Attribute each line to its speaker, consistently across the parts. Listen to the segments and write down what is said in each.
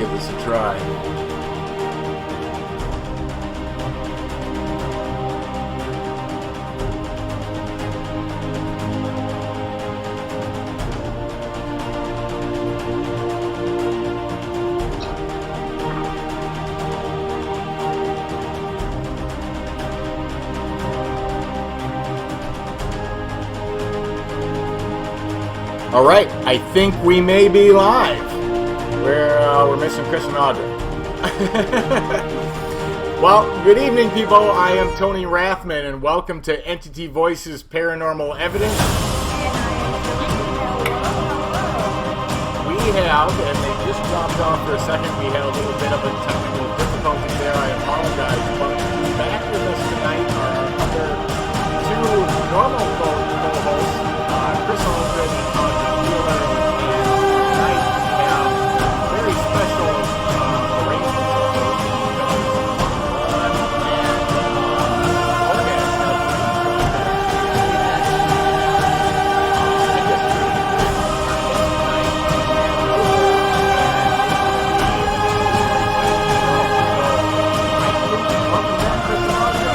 Speaker 1: give this a try. All right, I think we may be live. We're missing Chris and Audrey. Well, good evening, people. I am Tony Rathman, and welcome to Entity Voices Paranormal Evidence. We have, and they just dropped off for a second, we had a little bit of a technical difficulty there. I apologize, but back with us tonight are our other two normal co-hosts, Chris Aldred and Adam Knoedler, and tonight we have a very special arrangement of those because Ron and Morgan have joined us. I guess welcome back, Chris and Audrey.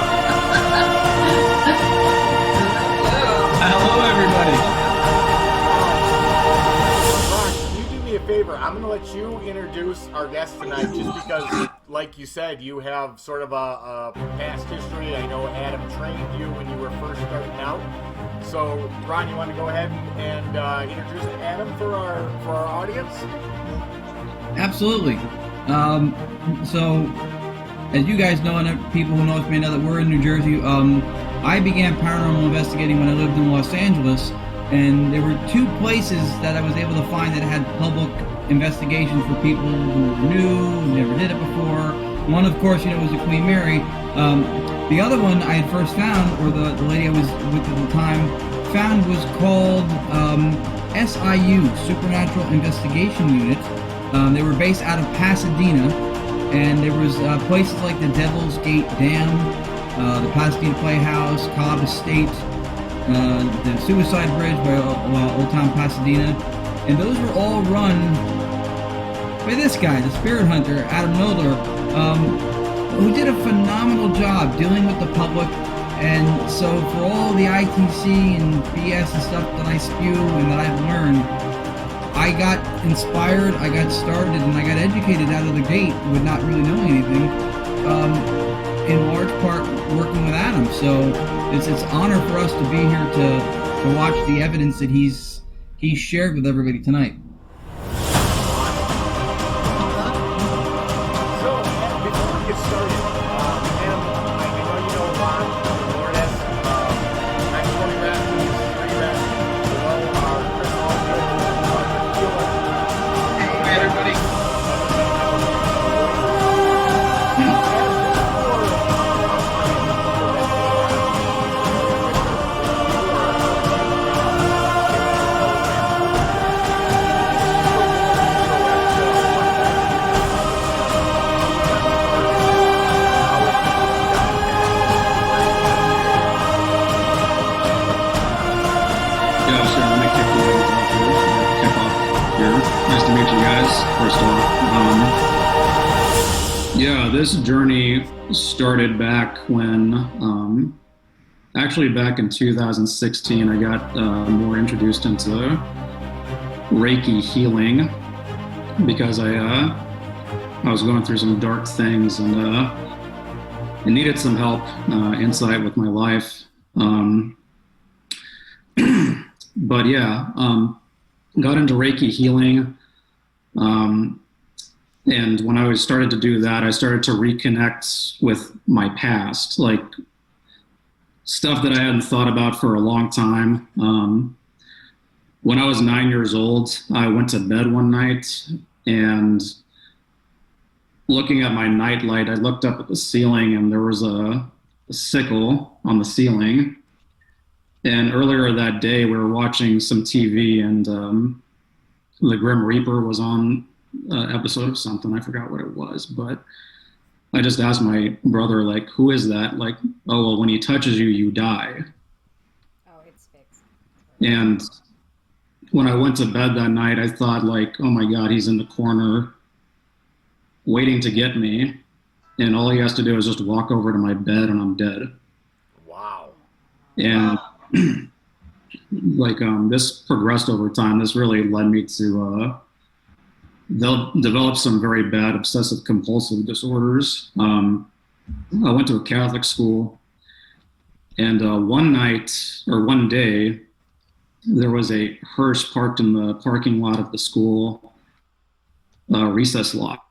Speaker 2: Hello, everybody.
Speaker 1: Favor, I'm going to let you introduce our guest tonight just because, like you said, you have sort of a past history. I know Adam trained you when you were first starting out. So, Ron, you want to go ahead and introduce Adam for our audience?
Speaker 2: Absolutely. So, as you guys know, and people who know us may know that we're in New Jersey, I began paranormal investigating when I lived in Los Angeles. And there were two places that I was able to find that had public investigations for people who were new, who never did it before. One, of course, was the Queen Mary. The other one I had first found, or the lady I was with at the time found, was called SIU, Supernatural Investigation Unit. They were based out of Pasadena, and there was places like the Devil's Gate Dam, the Pasadena Playhouse, Cobb Estate, the Suicide Bridge by Old Town Pasadena, and those were all run by this guy, the spirit hunter, Adam Knoedler, who did a phenomenal job dealing with the public. And so for all the ITC and BS and stuff that I spew and that I've learned, I got inspired, I got started, and I got educated out of the gate with not really knowing anything, in large part working with Adam. So it's an honor for us to be here to watch the evidence that he's shared with everybody tonight.
Speaker 1: So, before we get started, Adam, I know you know Ron, Lourdes, I'm Tony Rathman, below our Chris Aldred,
Speaker 2: Hey, everybody. First off, this journey started back when, actually back in 2016, I got more introduced into Reiki healing because I was going through some dark things and I needed some help, insight with my life. But yeah, got into Reiki healing. And when I started to do that, I started to reconnect with my past, like stuff that I hadn't thought about for a long time. When I was 9 years old, I went to bed one night and looking at my nightlight, I looked up at the ceiling and there was a sickle on the ceiling. And earlier that day, we were watching some TV and the Grim Reaper was on episode of something. I forgot what it was, but I just asked my brother, like, who is that? Like, oh, well, when he touches you, you die.
Speaker 3: Oh, it's fixed.
Speaker 2: And when I went to bed that night, I thought, like, oh my God, he's in the corner
Speaker 4: waiting to get me, and all he has to do is just walk over to my bed and I'm dead.
Speaker 1: Wow.
Speaker 4: And this progressed over time. This really led me to develop some very bad obsessive compulsive disorders. I went to a Catholic school, and one day, there was a hearse parked in the parking lot of the school recess lot.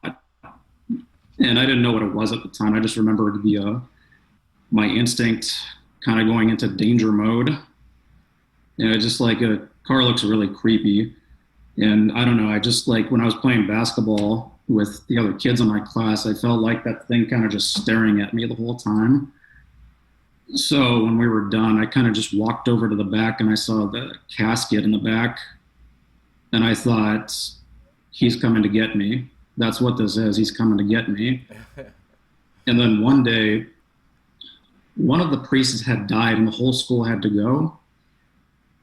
Speaker 4: And I didn't know what it was at the time. I just remembered my instinct kind of going into danger mode. And I just a car looks really creepy. And I don't know, I just when I was playing basketball with the other kids in my class, I felt like that thing kind of just staring at me the whole time. So when we were done, I kind of just walked over to the back and I saw the casket in the back. And I thought, he's coming to get me. That's what this is. He's coming to get me. And then one day, one of the priests had died and the whole school had to go.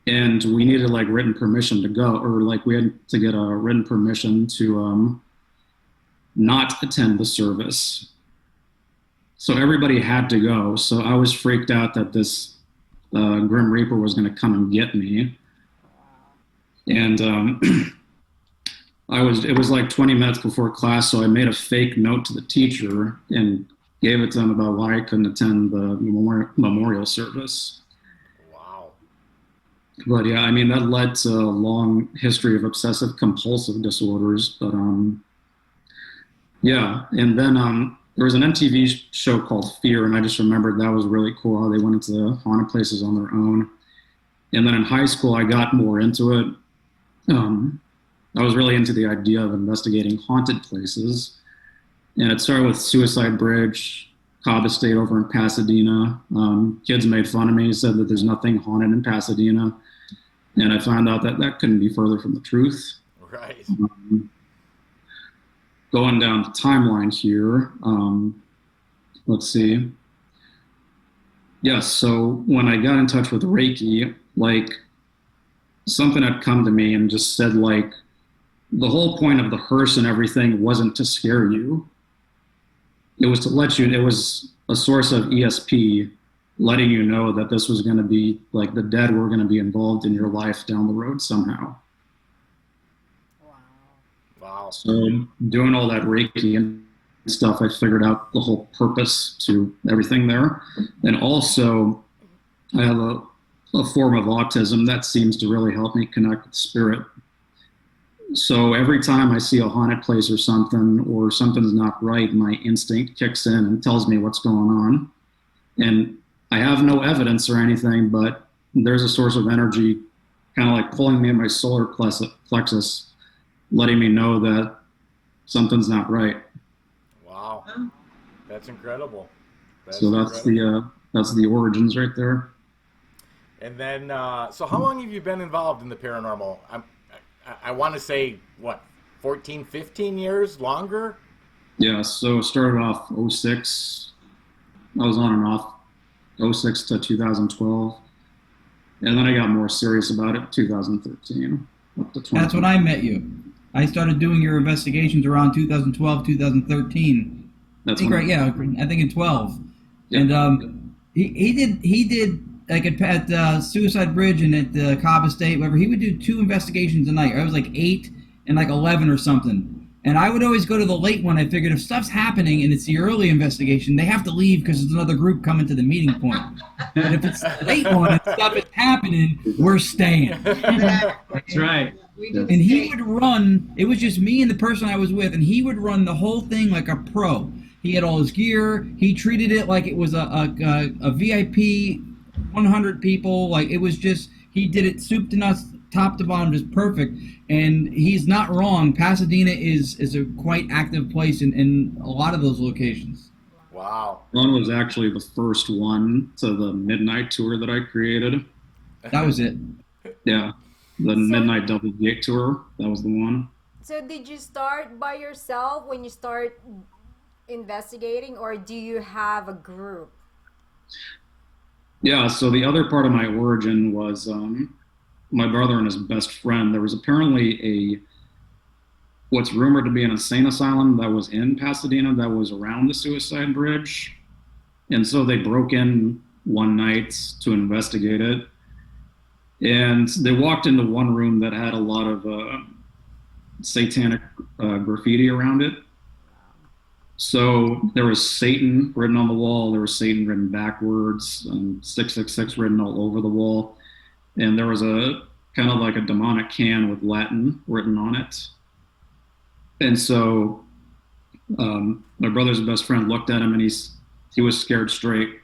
Speaker 4: And we needed written permission to go, or we had to get a written permission to not attend the service. So everybody had to go. So I was freaked out that this Grim Reaper was going to come and get me. And it was 20 minutes before class, so I made a fake note to the teacher and gave it to him about why I couldn't attend the memorial service.
Speaker 1: Wow.
Speaker 4: But yeah, I mean, that led to a long history of obsessive compulsive disorders. But yeah, and then there was an MTV show called Fear, and I just remembered that was really cool how they went into haunted places on their own. And then in high school, I got more into it. I was really into the idea of investigating haunted places. And it started with Suicide Bridge, Cobb Estate over in Pasadena. Kids made fun of me, said that there's nothing haunted in Pasadena. And I found out that that couldn't be further from the truth.
Speaker 1: Right.
Speaker 4: Going down the timeline here, let's see. Yes, so when I got in touch with Reiki, something had come to me and just said, the whole point of the hearse and everything wasn't to scare you. It was to let you, it was a source of ESP, letting you know that this was going to be, the dead were going to be involved in your life down the road somehow.
Speaker 1: Wow.
Speaker 4: So doing all that Reiki and stuff, I figured out the whole purpose to everything there. And also, I have a form of autism that seems to really help me connect with spirit. So every time I see a haunted place or something's not right, my instinct kicks in and tells me what's going on. And I have no evidence or anything, but there's a source of energy kind of pulling me in my solar plexus, letting me know that something's not right.
Speaker 1: Wow. That's incredible.
Speaker 4: That's the origins right there.
Speaker 1: And then, so how long have you been involved in the paranormal? I want to say, 14, 15 years? Longer? Yeah,
Speaker 4: so it started off 06. I was on and off 06 to 2012. And then I got more serious about it 2013. Up to
Speaker 2: That's when I met you. I started doing your investigations around 2012, 2013. I think in 12. Yep. And he did at Suicide Bridge and at the Cobb Estate, whatever, he would do 2 investigations a night. I was 8 and 11 or something. And I would always go to the late one. I figured if stuff's happening and it's the early investigation, they have to leave because there's another group coming to the meeting point. But if it's the late one and stuff is happening, we're staying.
Speaker 4: That's right.
Speaker 2: And he would run, it was just me and the person I was with, and he would run the whole thing like a pro. He had all his gear. He treated it like it was a VIP, 100 people. It was just, he did it soup to nuts, top to bottom, just perfect. And he's not wrong. Pasadena is a quite active place in a lot of those locations.
Speaker 1: Wow.
Speaker 4: Ron was actually the first one to the midnight tour that I created.
Speaker 2: That was it.
Speaker 4: Yeah. The Midnight Double Gate Tour, that was the one.
Speaker 3: So did you start by yourself when you start investigating, or do you have a group?
Speaker 4: Yeah, so the other part of my origin was my brother and his best friend. There was apparently what's rumored to be an insane asylum that was in Pasadena that was around the suicide bridge. And so they broke in one night to investigate it. And they walked into one room that had a lot of satanic graffiti around it. So there was Satan written on the wall. There was Satan written backwards, and 666 written all over the wall. And there was a kind of like a demonic can with Latin written on it. And so my brother's best friend looked at him, and he was scared straight.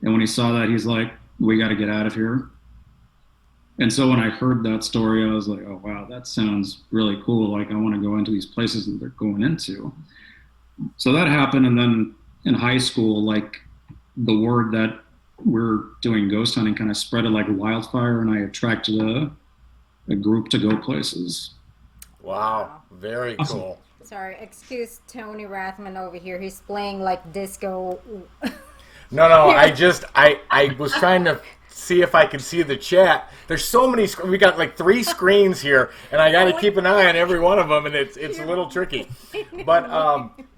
Speaker 4: And when he saw that, he's like, "We got to get out of here." And so when I heard that story, I was like, "Oh, wow, that sounds really cool. Like, I want to go into these places that they're going into." So that happened. And then in high school, like, the word that we're doing ghost hunting kind of spread like wildfire, and I attracted a group to go places.
Speaker 1: Wow, very cool.
Speaker 3: Sorry, excuse Tony Rathman over here. He's playing like disco.
Speaker 1: No, I was trying to see if I could see the chat. There's so many. We got like 3 screens here, and I got to keep an eye on every one of them, and it's a little tricky. But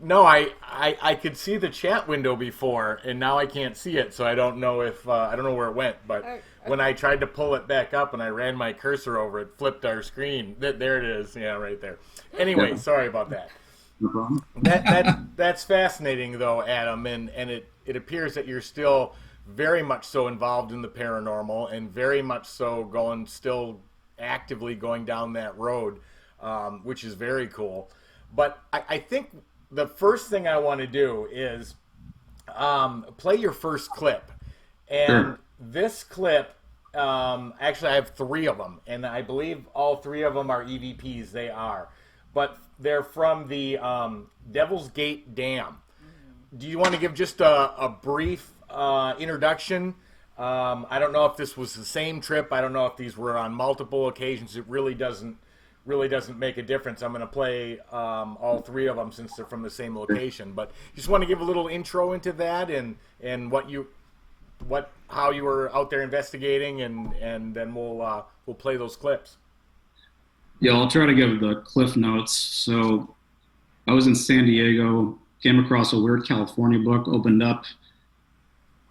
Speaker 1: no, I could see the chat window before, and now I can't see it, so I don't know if I don't know where it went. But when I tried to pull it back up and I ran my cursor over it, flipped our screen. There it is. Yeah, right there. Anyway, sorry about that.
Speaker 4: No problem.
Speaker 1: That's fascinating, though, Adam, and it appears that you're still very much so involved in the paranormal, and very much so still actively going down that road, which is very cool. But I think the first thing I want to do is play your first clip. And
Speaker 4: Sure.
Speaker 1: This clip, actually I have 3 of them, and I believe all 3 of them are EVPs. They are. But they're from the Devil's Gate Dam. Do you want to give just a brief introduction? I don't know if this was the same trip. I don't know if these were on multiple occasions. It really doesn't make a difference. I'm going to play all 3 of them since they're from the same location. But just want to give a little intro into that and how you were out there investigating, and then we'll play those clips.
Speaker 4: Yeah, I'll try to give the cliff notes. So I was in San Diego, came across a weird California book,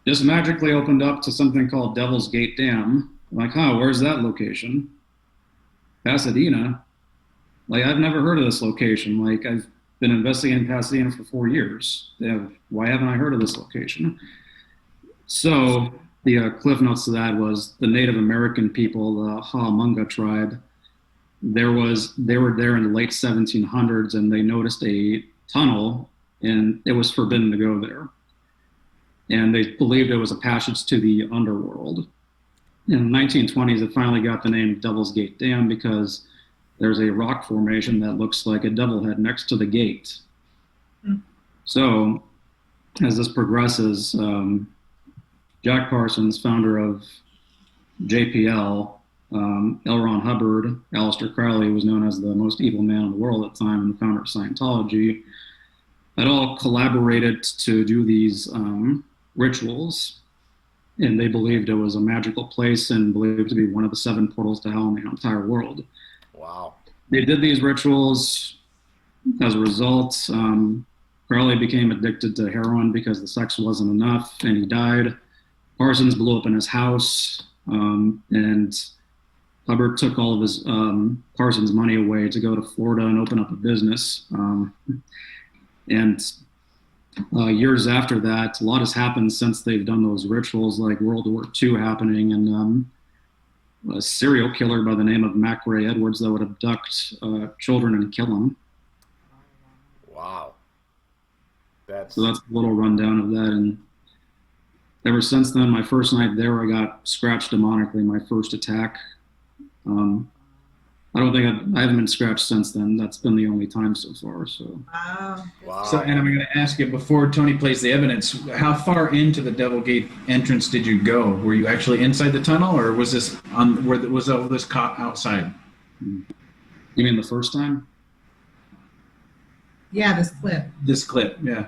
Speaker 4: just magically opened up to something called Devil's Gate Dam. I'm like, where's that location? Pasadena. Like, I've never heard of this location. Like, I've been investigating Pasadena for 4 years. Why haven't I heard of this location? So the cliff notes to that was the Native American people, the Ha'amunga tribe. They were there in the late 1700s, and they noticed a tunnel, and it was forbidden to go there. And they believed it was a passage to the underworld. In the 1920s, it finally got the name Devil's Gate Dam because there's a rock formation that looks like a devil head next to the gate. So as this progresses, Jack Parsons, founder of JPL, L. Ron Hubbard, Aleister Crowley, was known as the most evil man in the world at the time, and the founder of Scientology, had all collaborated to do these rituals, and they believed it was a magical place and believed to be one of the 7 portals to hell in the entire world.
Speaker 1: Wow.
Speaker 4: They did these rituals. As a result, Crowley became addicted to heroin because the sex wasn't enough, and he died. Parsons blew up in his house, and Hubbard took all of his Parsons' money away to go to Florida and open up a business. Years after that, a lot has happened since they've done those rituals, like World War II happening, and a serial killer by the name of Mac Ray Edwards that would abduct children and kill them.
Speaker 1: Wow.
Speaker 4: So that's a little rundown of that. And ever since then, my first night there, I got scratched demonically, my first attack. I haven't been scratched since then. That's been the only time so far. So.
Speaker 1: Wow.
Speaker 5: So, and I'm going to ask you, before Tony plays the evidence, how far into the Devil Gate entrance did you go? Were you actually inside the tunnel, or was this was all this caught outside?
Speaker 4: You mean the first time?
Speaker 6: Yeah, this clip.
Speaker 5: This clip, yeah.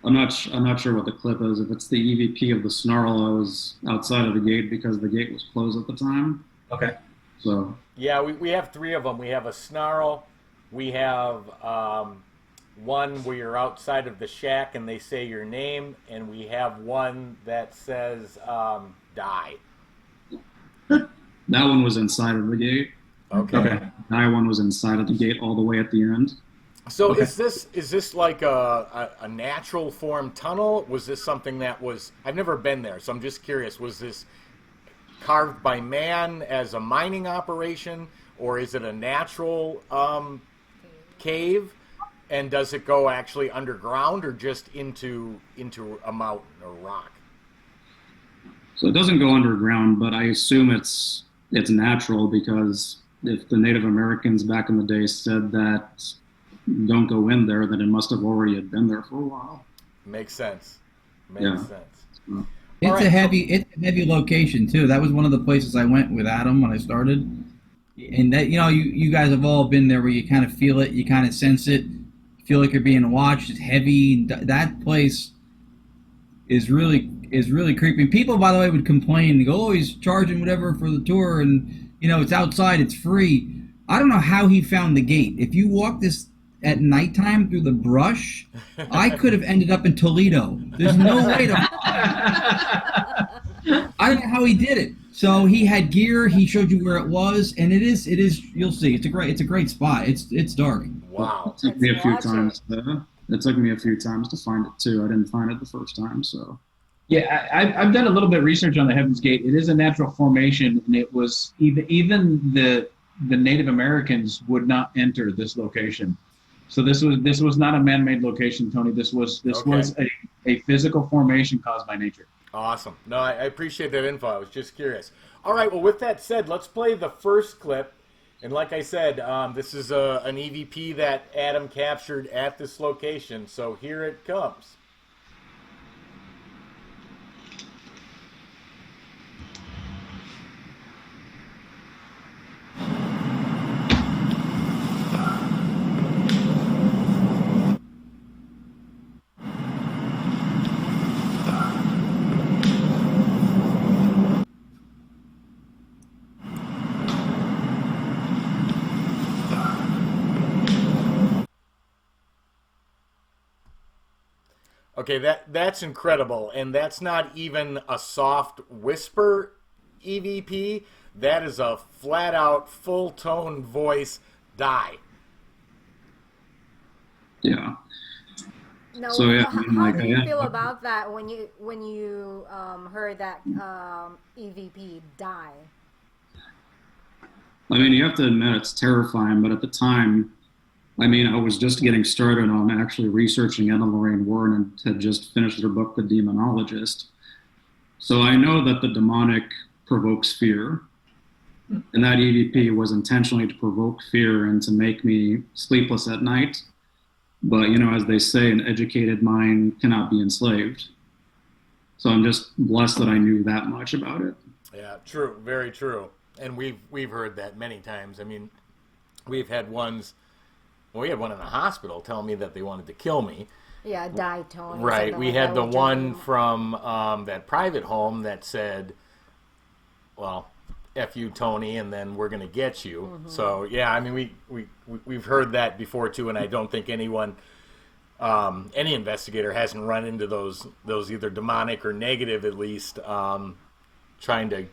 Speaker 4: I'm not sure what the clip is. If it's the EVP of the snarl, I was outside of the gate because the gate was closed at the time.
Speaker 5: Okay.
Speaker 4: So
Speaker 1: Yeah, we have three of them. We have a snarl. We have one where you're outside of the shack and they say your name, and we have one that says die.
Speaker 4: that one was inside of the gate.
Speaker 1: Okay.
Speaker 4: That one was inside of the gate all the way at the end.
Speaker 1: So
Speaker 5: Okay.
Speaker 1: is this like a natural form tunnel? Was this something that was? I've never been there, so I'm just curious. Was this carved by man as a mining operation, or is it a natural cave? And does it go actually underground or just into a mountain or rock?
Speaker 4: So it doesn't go underground, but I assume it's natural, because if the Native Americans back in the day said that don't go in there, then it must have already had been there for a while.
Speaker 1: Makes sense.
Speaker 4: Yeah.
Speaker 1: sense.
Speaker 2: It's
Speaker 1: All right,
Speaker 2: a heavy location too. That was one of the places I went with Adam when I started. And that, you guys have all been there where you kind of feel it, you kind of sense it, feel like you're being watched. It's heavy. That place is really creepy. People, by the way, would complain. They go, "Oh, he's charging whatever for the tour, and it's outside, it's free." I don't know how he found the gate. If you walk this at nighttime through the brush, I could have ended up in Toledo. There's no way to. I don't know how he did it. So he had gear. He showed you where it was, and it is. You'll see. It's a great spot. It's dark.
Speaker 1: wow.
Speaker 4: It took me a few
Speaker 3: Let's watch
Speaker 4: times. It took me a few times to find it too. I didn't find it the first time, so.
Speaker 5: Yeah, I've done a little bit of research on the Heaven's Gate. It is a natural formation, and it was even the Native Americans would not enter this location. So this was not a man-made location, Tony. This was a physical formation caused by nature.
Speaker 1: Awesome. No, I appreciate that info. I was just curious. All right. Well, with that said, let's play the first clip. And like I said, this is an EVP that Adam captured at this location. So here it comes. Okay, that's incredible, and that's not even a soft whisper EVP. That is a flat-out, full-tone voice die.
Speaker 4: Yeah.
Speaker 3: Now,
Speaker 4: So, yeah,
Speaker 3: how do you
Speaker 4: yeah.
Speaker 3: feel about that when you heard that EVP die?
Speaker 4: I mean, you have to admit it's terrifying, but at the time, I mean, I was just getting started on actually researching Ed and Lorraine Warren and had just finished their book, The Demonologist. So I know that the demonic provokes fear. And that EVP was intentionally to provoke fear and to make me sleepless at night. But, as they say, an educated mind cannot be enslaved. So I'm just blessed that I knew that much about it.
Speaker 1: Yeah, true, very true. And we've heard that many times. I mean, we've had ones. Well, we had one in the hospital telling me that they wanted to kill me.
Speaker 3: Yeah, die tone.
Speaker 1: Right. We had the
Speaker 3: would
Speaker 1: one
Speaker 3: do.
Speaker 1: from that private home that said, well, F you, Tony, and then we're going to get you.
Speaker 3: Mm-hmm.
Speaker 1: So, yeah, I mean, we've heard that before, too, and I don't think anyone, any investigator hasn't run into those either demonic or negative, at least, trying to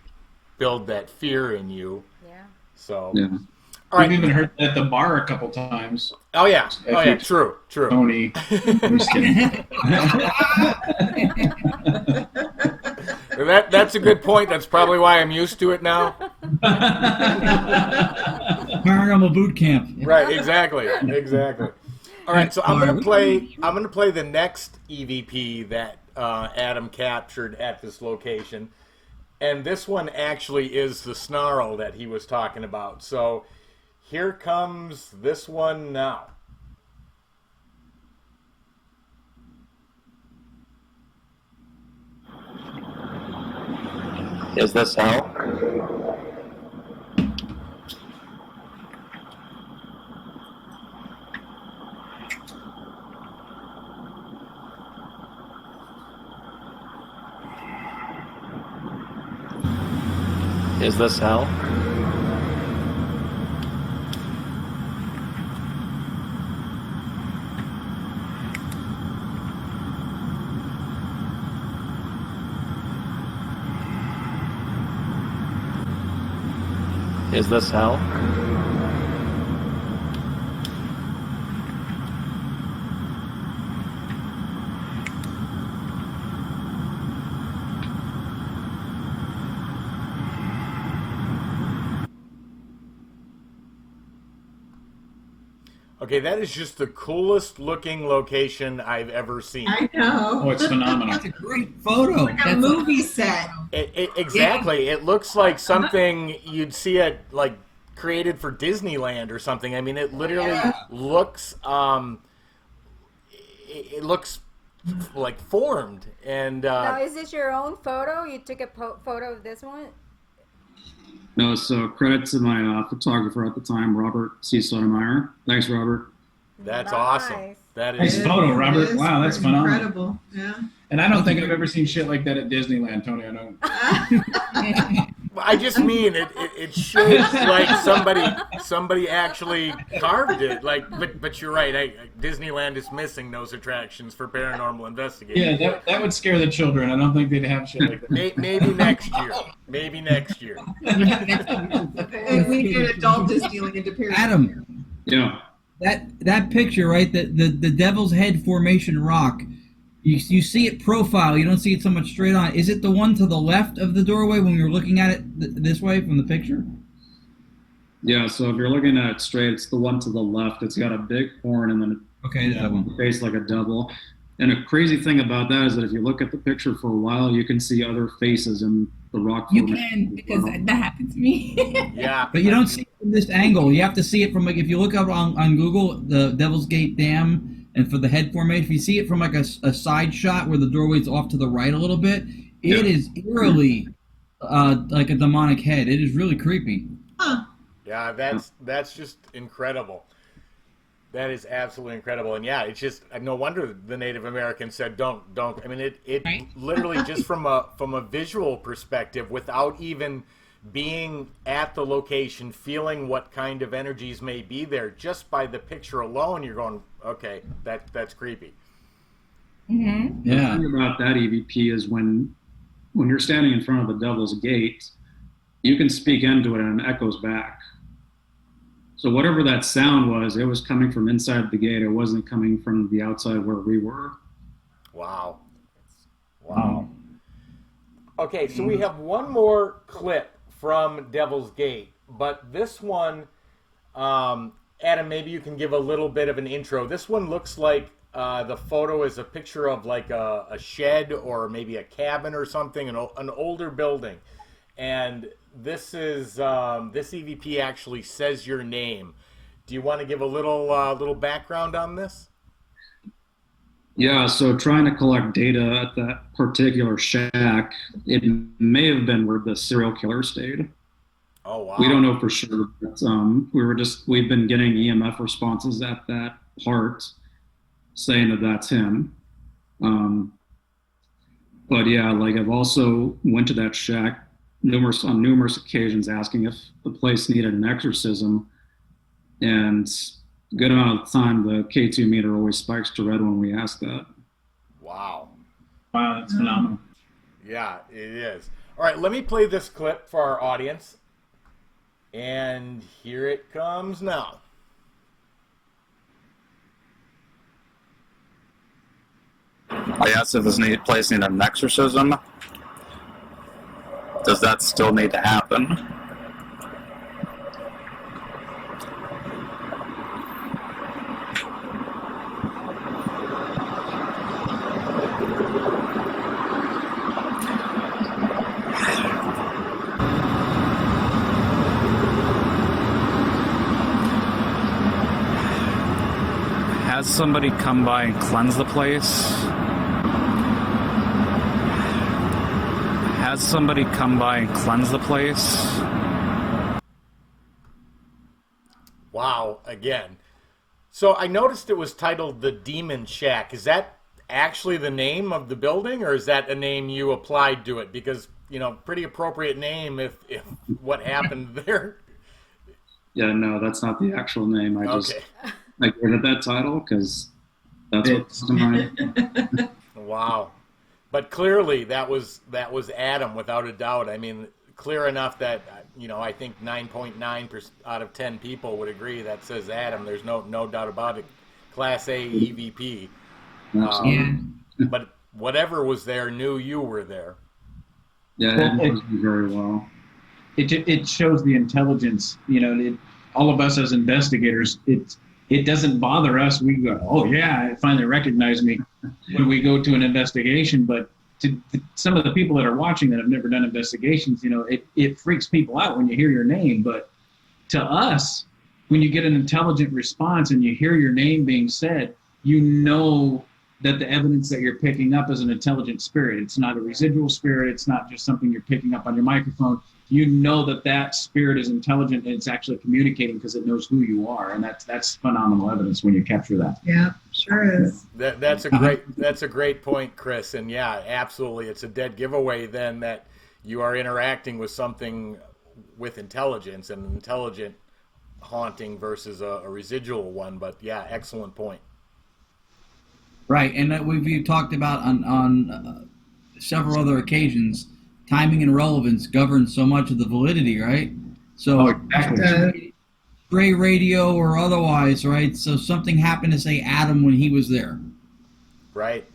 Speaker 1: build that fear in you.
Speaker 3: Yeah.
Speaker 1: So,
Speaker 4: Yeah.
Speaker 1: all right.
Speaker 5: We've even heard that at the bar a couple times.
Speaker 1: Oh, yeah. Oh, yeah, true.
Speaker 5: Tony. I'm just kidding.
Speaker 1: That's a good point. That's probably why I'm used to it now.
Speaker 2: Paranormal boot camp.
Speaker 1: Right, exactly. All right, so I'm gonna play the next EVP that Adam captured at this location, and this one actually is the snarl that he was talking about. So here comes this one now.
Speaker 6: Is this hell? Is this hell? Is this hell?
Speaker 1: Okay, that is just the coolest looking location I've ever seen.
Speaker 7: I know.
Speaker 5: Oh, it's phenomenal.
Speaker 2: That's a great photo.
Speaker 7: Like a movie set.
Speaker 1: Exactly. It looks like something you'd see at like created for Disneyland or something. I mean, it literally looks it looks like formed. And
Speaker 3: Now, is this your own photo? You took a photo of this one?
Speaker 4: No, so credit to my photographer at the time, Robert C. Sotomayor. Thanks, Robert.
Speaker 1: that's
Speaker 3: Nice.
Speaker 1: awesome. That
Speaker 5: Nice
Speaker 1: is
Speaker 5: photo,
Speaker 7: It
Speaker 5: Robert.
Speaker 7: is
Speaker 5: Wow, that's phenomenal.
Speaker 7: incredible. Yeah.
Speaker 5: And I don't think I've ever seen shit like that at Disneyland, Tony. I don't.
Speaker 1: I just mean it shows like somebody actually carved it. Like, but you're right. Disneyland is missing those attractions for paranormal investigating.
Speaker 5: Yeah, that would scare the children. I don't think they'd have shit like that.
Speaker 1: Maybe next year. Maybe next year.
Speaker 7: And we need an adult Disneyland appearance.
Speaker 2: Adam,
Speaker 4: Yeah.
Speaker 2: that picture, right? The Devil's Head Formation rock. You see it profile. You don't see it so much straight on. Is it the one to the left of the doorway when you're looking at it this way from the picture?
Speaker 4: Yeah, so if you're looking at it straight, it's the one to the left. It's got a big horn and then
Speaker 2: Okay, that one.
Speaker 4: a face like a devil. And a crazy thing about that is that if you look at the picture for a while, you can see other faces in the rock
Speaker 8: You
Speaker 4: formation.
Speaker 8: can, because that happened to me.
Speaker 1: Yeah.
Speaker 2: But you don't see it from this angle. You have to see it from, like, if you look up on Google, the Devil's Gate Dam, and for the head formation, if you see it from like a side shot where the doorway's off to the right a little bit, it is eerily like a demonic head. It is really creepy.
Speaker 7: Huh.
Speaker 1: Yeah, that's just incredible. That is absolutely incredible. And yeah, it's just no wonder the Native Americans said don't. I mean, it
Speaker 8: Right.
Speaker 1: literally just from a visual perspective, without even being at the location, feeling what kind of energies may be there, just by the picture alone, you're going, okay, that's creepy.
Speaker 8: Mm-hmm.
Speaker 4: The
Speaker 2: Yeah.
Speaker 4: thing about that EVP is when you're standing in front of the Devil's Gate, you can speak into it and it echoes back. So whatever that sound was, it was coming from inside the gate. It wasn't coming from the outside where we were.
Speaker 1: Wow. Okay, so we have one more clip from Devil's Gate, but this one, Adam, maybe you can give a little bit of an intro. This one looks like the photo is a picture of like a shed or maybe a cabin or something, an older building. And this is this EVP actually says your name. Do you want to give a little background on this?
Speaker 4: Yeah, so trying to collect data at that particular shack, it may have been where the serial killer stayed.
Speaker 1: Oh wow.
Speaker 4: We don't know for sure, but we've been getting EMF responses at that part saying that that's him. But yeah, like I've also went to that shack on numerous occasions asking if the place needed an exorcism, and a good amount of time the K2 meter always spikes to red when we ask that.
Speaker 1: Wow.
Speaker 5: Wow, that's phenomenal.
Speaker 1: Yeah, it is. All right, let me play this clip for our audience. And here it comes now.
Speaker 6: I asked if this place needed an exorcism. Does that still need to happen? Has somebody come by and cleanse the place? Has somebody come by and cleanse the place?
Speaker 1: Wow, again. So I noticed it was titled The Demon Shack. Is that actually the name of the building, or is that a name you applied to it? Because, pretty appropriate name if what happened there.
Speaker 4: Yeah, no, that's not the actual name. I
Speaker 1: Okay.
Speaker 4: gave it that title because that's what comes to mind.
Speaker 1: Wow. But clearly that was Adam, without a doubt. I mean, clear enough that, I think 9.9% out of 10 people would agree that says Adam. There's no doubt about it. Class A EVP.
Speaker 8: Yeah.
Speaker 1: But whatever was there knew you were there.
Speaker 4: Yeah, it knows me very well.
Speaker 5: It shows the intelligence. All of us as investigators, it doesn't bother us. We go, oh yeah, it finally recognized me when we go to an investigation. But to some of the people that are watching that have never done investigations, it freaks people out when you hear your name. But to us, when you get an intelligent response and you hear your name being said, you know that the evidence that you're picking up is an intelligent spirit. It's not a residual spirit. It's not just something you're picking up on your microphone. You know that spirit is intelligent and it's actually communicating because it knows who you are, and that's phenomenal evidence when you capture that.
Speaker 7: Yeah, sure is.
Speaker 1: That's a great point, Chris. And yeah, absolutely, it's a dead giveaway then that you are interacting with something with intelligence, and an intelligent haunting versus a residual one. But yeah, excellent point.
Speaker 2: Right, and we've talked about on several other occasions, timing and relevance governs so much of the validity, right? So, stray radio or otherwise, right? So something happened to say Adam when he was there.
Speaker 1: Right.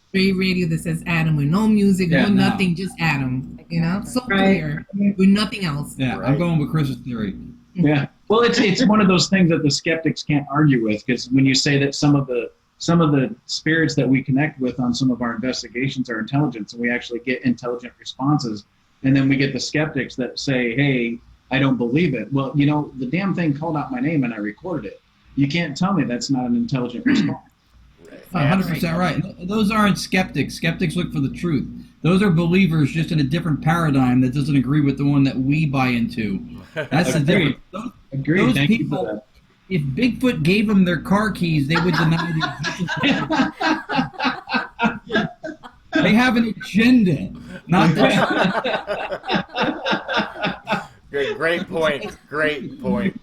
Speaker 8: Stray radio that says Adam with no music, nothing, just Adam. So clear with nothing else.
Speaker 2: Yeah,
Speaker 1: right.
Speaker 2: I'm going with Chris's theory.
Speaker 5: Yeah, well, it's one of those things that the skeptics can't argue with, because when you say that some of the spirits that we connect with on some of our investigations are intelligence, and we actually get intelligent responses, and then we get the skeptics that say, hey, I don't believe it. Well, the damn thing called out my name and I recorded it. You can't tell me that's not an intelligent response.
Speaker 2: 100% right. Those aren't skeptics. Skeptics look for the truth. Those are believers just in a different paradigm that doesn't agree with the one that we buy into. That's the difference. Those
Speaker 5: Thank
Speaker 2: people,
Speaker 5: you for that.
Speaker 2: if Bigfoot gave them their car keys, they would deny the existence. They have an agenda, not that.
Speaker 1: Great point. Great point.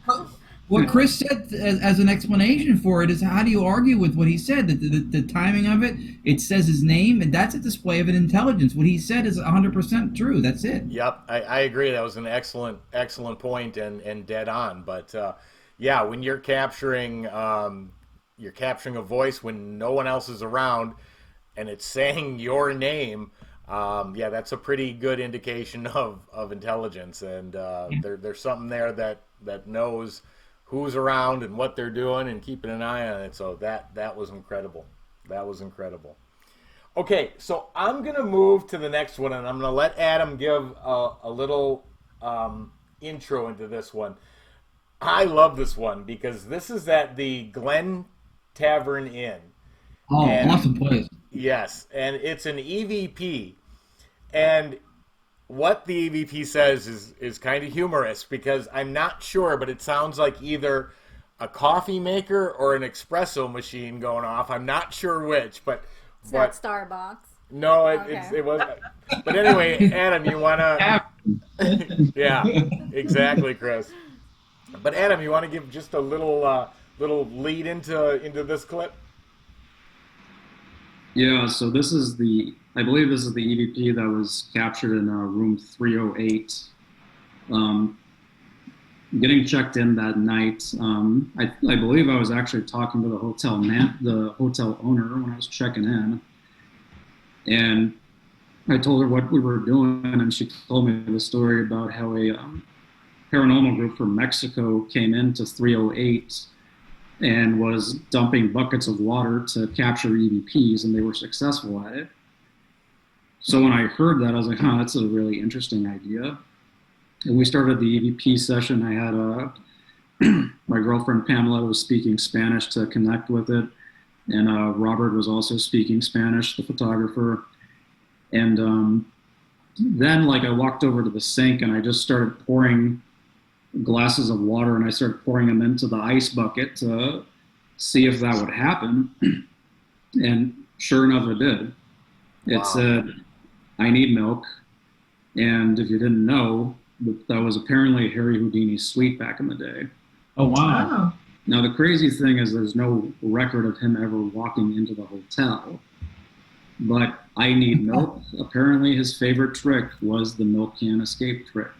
Speaker 2: What Chris said as an explanation for it is, how do you argue with what he said? The timing of it, it says his name, and that's a display of an intelligence. What he said is 100% true. That's it.
Speaker 1: Yep, I agree. That was an excellent point and dead on. But yeah, when you're capturing a voice when no one else is around, and it's saying your name, that's a pretty good indication of intelligence. And there's something there that knows who's around and what they're doing and keeping an eye on it. So that was incredible. That was incredible. Okay, so I'm going to move to the next one, and I'm going to let Adam give a little intro into this one. I love this one because this is at the Glen Tavern Inn.
Speaker 2: Oh, awesome place.
Speaker 1: Yes, and it's an EVP. And what the EVP says is kind of humorous, because I'm not sure, but it sounds like either a coffee maker or an espresso machine going off. I'm not sure which, but
Speaker 3: it's not Starbucks.
Speaker 1: No, it was. But anyway, Adam, you want to? Yeah, exactly, Chris. But Adam, you want to give just a little lead into this clip?
Speaker 4: Yeah, so I believe this is the EVP that was captured in room 308. Getting checked in that night, I believe I was actually talking to the hotel owner when I was checking in, and I told her what we were doing, and she told me the story about how a paranormal group from Mexico came into 308 and was dumping buckets of water to capture EVPs, and they were successful at it. So when I heard that, I was like, that's a really interesting idea. And we started the EVP session. I had my girlfriend Pamela was speaking Spanish to connect with it, and Robert was also speaking Spanish, the photographer. And then I walked over to the sink and I just started pouring glasses of water, and I started pouring them into the ice bucket to see if that would happen. And sure enough, it did. It said, I need milk. And if you didn't know, that was apparently Harry Houdini's suite back in the day.
Speaker 5: Oh, wow.
Speaker 4: Now, the crazy thing is there's no record of him ever walking into the hotel. But I need milk. Apparently his favorite trick was the milk can escape trick.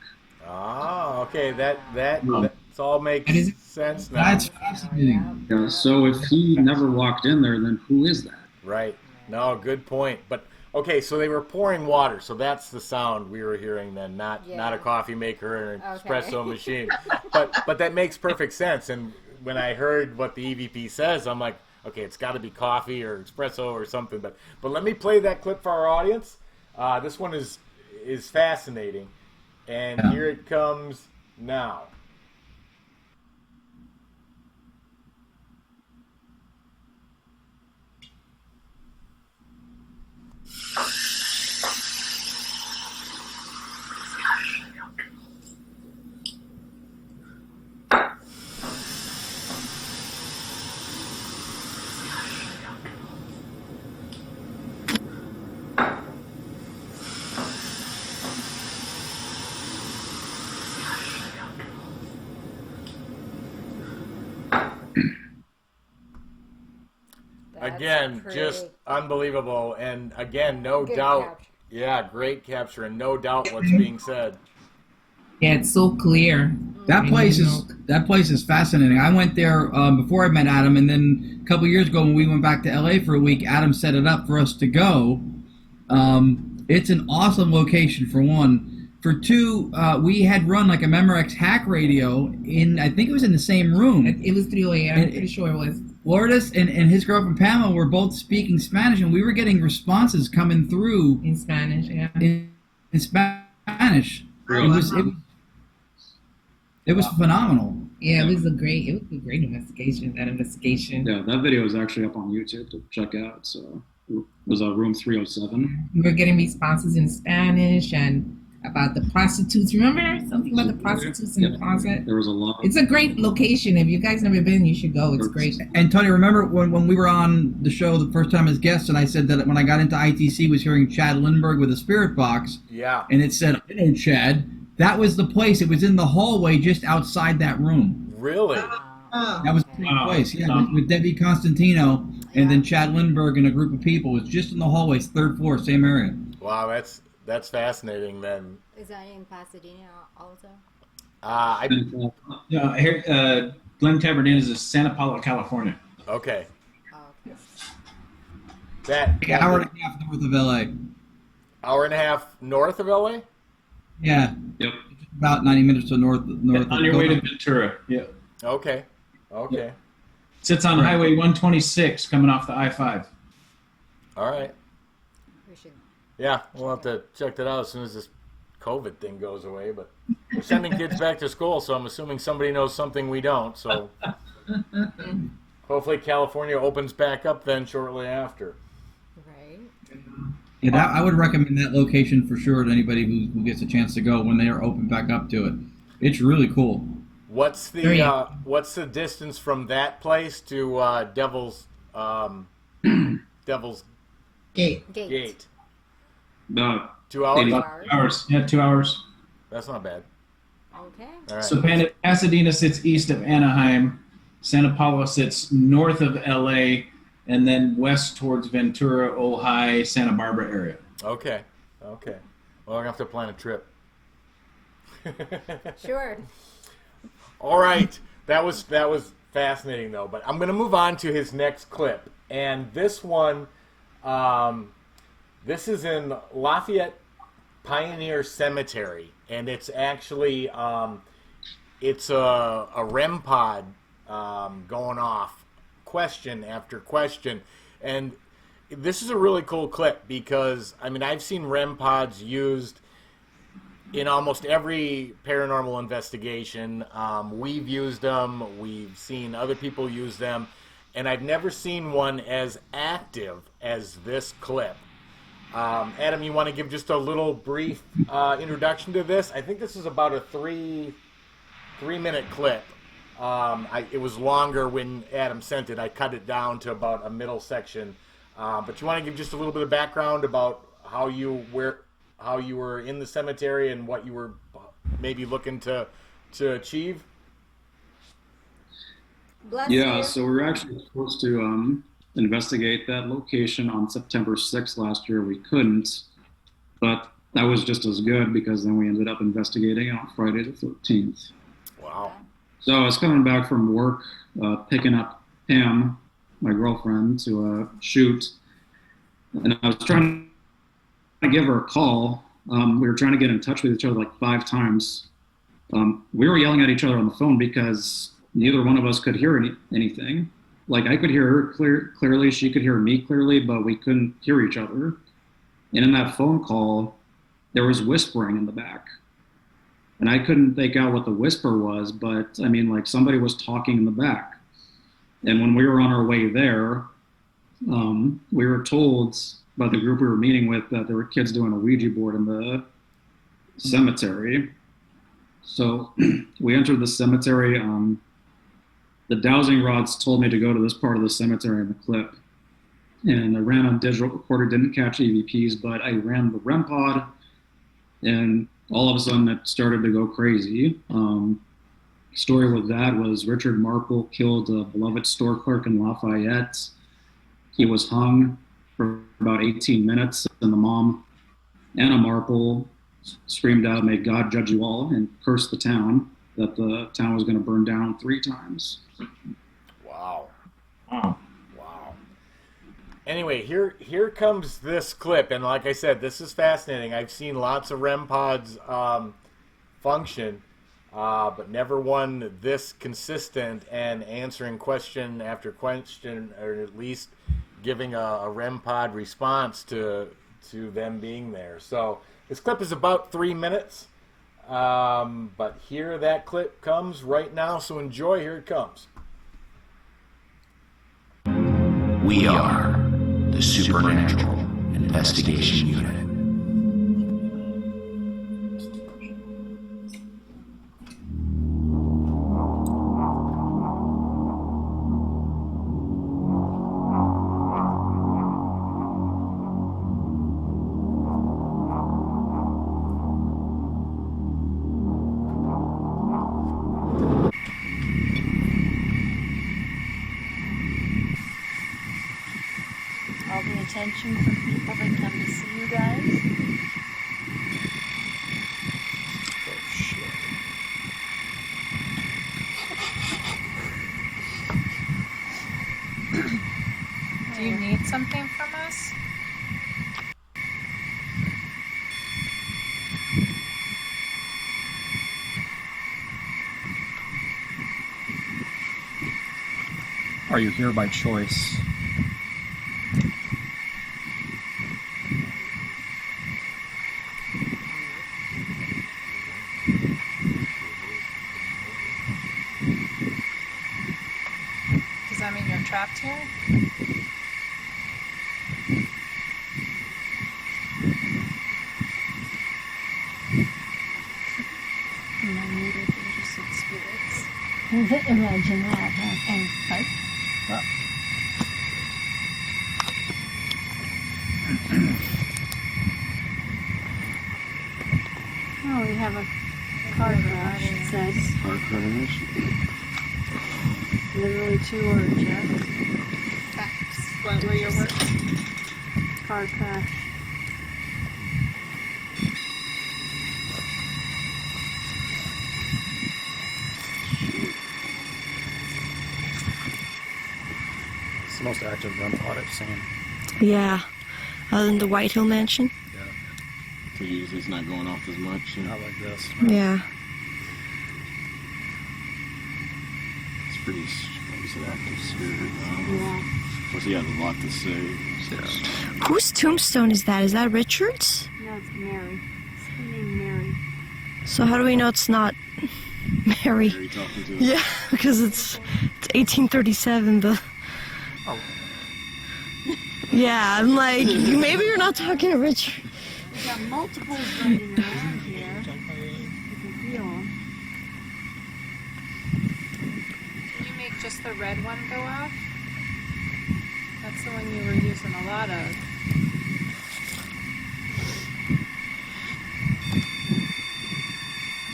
Speaker 1: Ah, okay. That's all makes
Speaker 2: That is-
Speaker 1: sense now.
Speaker 2: That's fascinating.
Speaker 4: Yeah, so if he never walked in there, then who is that?
Speaker 1: Right. No, good point. But okay, so they were pouring water, so that's the sound we were hearing then, not a coffee maker or an espresso machine. But that makes perfect sense. And when I heard what the EVP says, I'm like, okay, it's got to be coffee or espresso or something. But let me play that clip for our audience. This one is fascinating, and here it comes now. Again, just unbelievable, and again, no doubt.
Speaker 3: Capture.
Speaker 1: Yeah, great capture, and no doubt what's being said.
Speaker 8: Yeah, it's so clear.
Speaker 2: That place is fascinating. I went there before I met Adam, and then a couple years ago when we went back to LA for a week, Adam set it up for us to go. It's an awesome location for one. For two, we had run like a Memorex hack radio I think it was in the same room.
Speaker 8: It was 3 a.m. I'm pretty sure it was.
Speaker 2: Lourdes and his girlfriend Pamela were both speaking Spanish, and we were getting responses coming through
Speaker 8: In Spanish, yeah.
Speaker 2: in Spanish. It was phenomenal.
Speaker 8: Yeah, it was a great investigation. That investigation.
Speaker 4: Yeah, that video is actually up on YouTube to check out. So it was room 307.
Speaker 8: We were getting responses in Spanish and about the prostitutes. Remember something about the prostitutes in the closet?
Speaker 4: There was a lot.
Speaker 8: It's a great location. If you guys never been, you should go. It's great.
Speaker 2: And Tony, remember when we were on the show the first time as guests, and I said that when I got into ITC was hearing Chad Lindbergh with a spirit box.
Speaker 1: Yeah.
Speaker 2: And it said, I know Chad. That was the place. It was in the hallway just outside that room.
Speaker 1: Really?
Speaker 2: That was the place. Yeah, with Debbie Constantino and then Chad Lindbergh and a group of people. It was just in the hallways, third floor, same area.
Speaker 1: Wow, that's fascinating. Then
Speaker 3: Is that in Pasadena also?
Speaker 5: Here, Glen Taberninas is Santa Paula, California.
Speaker 1: Okay.
Speaker 3: Oh, okay.
Speaker 2: Like an hour and a half north of LA.
Speaker 1: Hour and a half north of LA?
Speaker 2: Yeah.
Speaker 4: Yep.
Speaker 2: About 90 minutes to north
Speaker 5: On your way to Ventura. Yeah.
Speaker 1: Okay.
Speaker 5: Sits on Highway 126 coming off the I-5.
Speaker 1: All right.
Speaker 3: We should.
Speaker 1: Yeah, we'll have to check that out as soon as this COVID thing goes away. But we're sending kids back to school, so I'm assuming somebody knows something we don't. So hopefully California opens back up then shortly after.
Speaker 3: Right.
Speaker 2: Yeah, I would recommend that location for sure to anybody who gets a chance to go when they are open back up to it. It's really cool.
Speaker 1: What's the distance from that place to Devil's Gate?
Speaker 4: About
Speaker 1: 2 hours?
Speaker 4: 80
Speaker 5: hours. Yeah, 2 hours.
Speaker 1: That's not bad.
Speaker 3: Okay.
Speaker 1: All right.
Speaker 5: So Pasadena sits east of Anaheim. Santa Paula sits north of LA, and then west towards Ventura, Ojai, Santa Barbara area.
Speaker 1: Okay. Well, we're gonna have to plan a trip.
Speaker 3: Sure.
Speaker 1: All right. That was fascinating though. But I'm gonna move on to his next clip, and this one, this is in Lafayette Pioneer Cemetery, and it's actually it's a REM pod going off question after question, and this is a really cool clip because I've seen REM pods used in almost every paranormal investigation. We've used them, we've seen other people use them, and I've never seen one as active as this clip. Adam, you want to give just a little brief introduction to this? I think this is about a three-minute clip. It was longer when Adam sent it. I cut it down to about a middle section. But you want to give just a little bit of background about how you were in the cemetery and what you were maybe looking to achieve?
Speaker 4: Yeah, so we were actually supposed to investigate that location on September 6th last year. We couldn't, but that was just as good because then we ended up investigating on Friday the 13th.
Speaker 1: Wow.
Speaker 4: So I was coming back from work, picking up Pam, my girlfriend, to shoot. And I was trying to give her a call. We were trying to get in touch with each other like 5 times. We were yelling at each other on the phone because neither one of us could hear anything. Like I could hear her clearly, she could hear me clearly, but we couldn't hear each other. And in that phone call, there was whispering in the back. And I couldn't make out what the whisper was, but I mean, like somebody was talking in the back. And when we were on our way there, we were told by the group we were meeting with that there were kids doing a Ouija board in the cemetery. So we entered the cemetery. The dowsing rods told me to go to this part of the cemetery in the clip. And I ran on digital recorder, didn't catch EVPs, but I ran the REM pod, and all of a sudden it started to go crazy. Story with that was Richard Marple killed a beloved store clerk in Lafayette. He was hung for about 18 minutes, and the mom, Anna Marple, screamed out, "May God judge you all," and cursed the town, that the town was going to burn down 3 times.
Speaker 1: Wow.
Speaker 5: Wow.
Speaker 1: Wow. Anyway, here comes this clip, and like I said, this is fascinating. I've seen lots of REM pods function, but never one this consistent and answering question after question, or at least giving a REM pod response to them being there. So this clip is about 3 minutes, but here that clip comes right now, so enjoy. Here it comes.
Speaker 9: We are the Supernatural Investigation Unit.
Speaker 10: All the attention from people that come to see you guys.
Speaker 1: Oh, shit.
Speaker 10: Do you need something from us?
Speaker 11: Are you here by choice?
Speaker 10: Does that mean you're trapped here?
Speaker 12: Unneeded interested spirits. Imagine that, huh? And like, well. Oh, we have a car crash, it says.
Speaker 9: Car crash?
Speaker 12: Literally 2 words, yeah.
Speaker 10: Facts. What were your words?
Speaker 12: Car crash.
Speaker 11: It's the most active REM pod I've seen.
Speaker 13: Yeah. Other than the White Hill Mansion?
Speaker 11: Yeah.
Speaker 9: So usually it's not going off as much.
Speaker 11: Not like this.
Speaker 13: Yeah.
Speaker 9: It's pretty active spirit.
Speaker 12: Yeah.
Speaker 9: Plus he has a lot to say.
Speaker 11: Yeah.
Speaker 13: Whose tombstone is that? Is that Richard's?
Speaker 12: No, it's Mary. It's her name, Mary.
Speaker 13: So how do we know it's not Mary?
Speaker 9: Who are you talking to?
Speaker 13: Yeah, because it's 1837, the...
Speaker 11: Oh.
Speaker 13: Yeah, I'm like, maybe you're not talking to Richard.
Speaker 12: We've got multiples running around here. You can feel them.
Speaker 10: Can you make just the red one go off? That's the one you were using a lot of.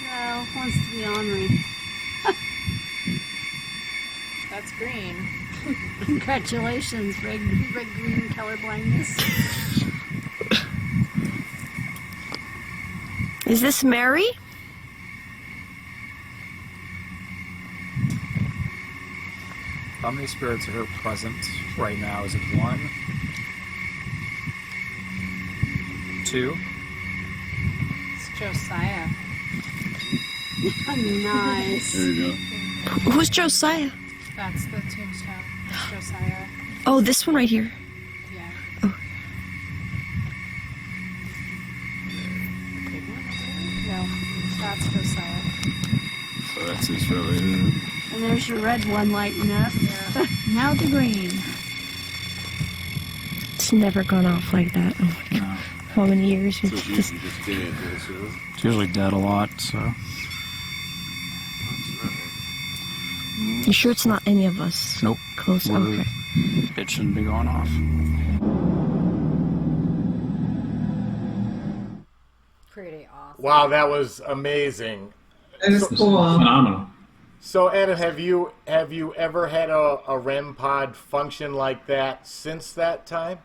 Speaker 12: No, wants to be ornery.
Speaker 10: That's green.
Speaker 12: Congratulations, red green color blindness.
Speaker 13: Is this Mary?
Speaker 11: How many spirits are present right now? Is it 1? 2?
Speaker 10: It's Josiah.
Speaker 12: Nice.
Speaker 9: There you go.
Speaker 13: Who's Josiah?
Speaker 10: That's the tombstone. It's Josiah.
Speaker 13: Oh, this one right here.
Speaker 10: Yeah.
Speaker 13: Oh.
Speaker 10: No, that's Josiah.
Speaker 9: So that's his relative.
Speaker 12: And there's your red one lighting up.
Speaker 10: Yeah.
Speaker 12: Now the green.
Speaker 13: It's never gone off like that. Oh my God. How many years?
Speaker 9: So it's usually just dead, so.
Speaker 11: It's usually dead a lot, so.
Speaker 13: You sure it's not any of us?
Speaker 11: Nope.
Speaker 13: Close. Okay.
Speaker 11: It shouldn't be going off.
Speaker 3: Pretty awesome.
Speaker 1: Wow, that was amazing.
Speaker 7: That is cool.
Speaker 5: Phenomenal.
Speaker 1: So, Adam, have you ever had a REM pod function like that since that time?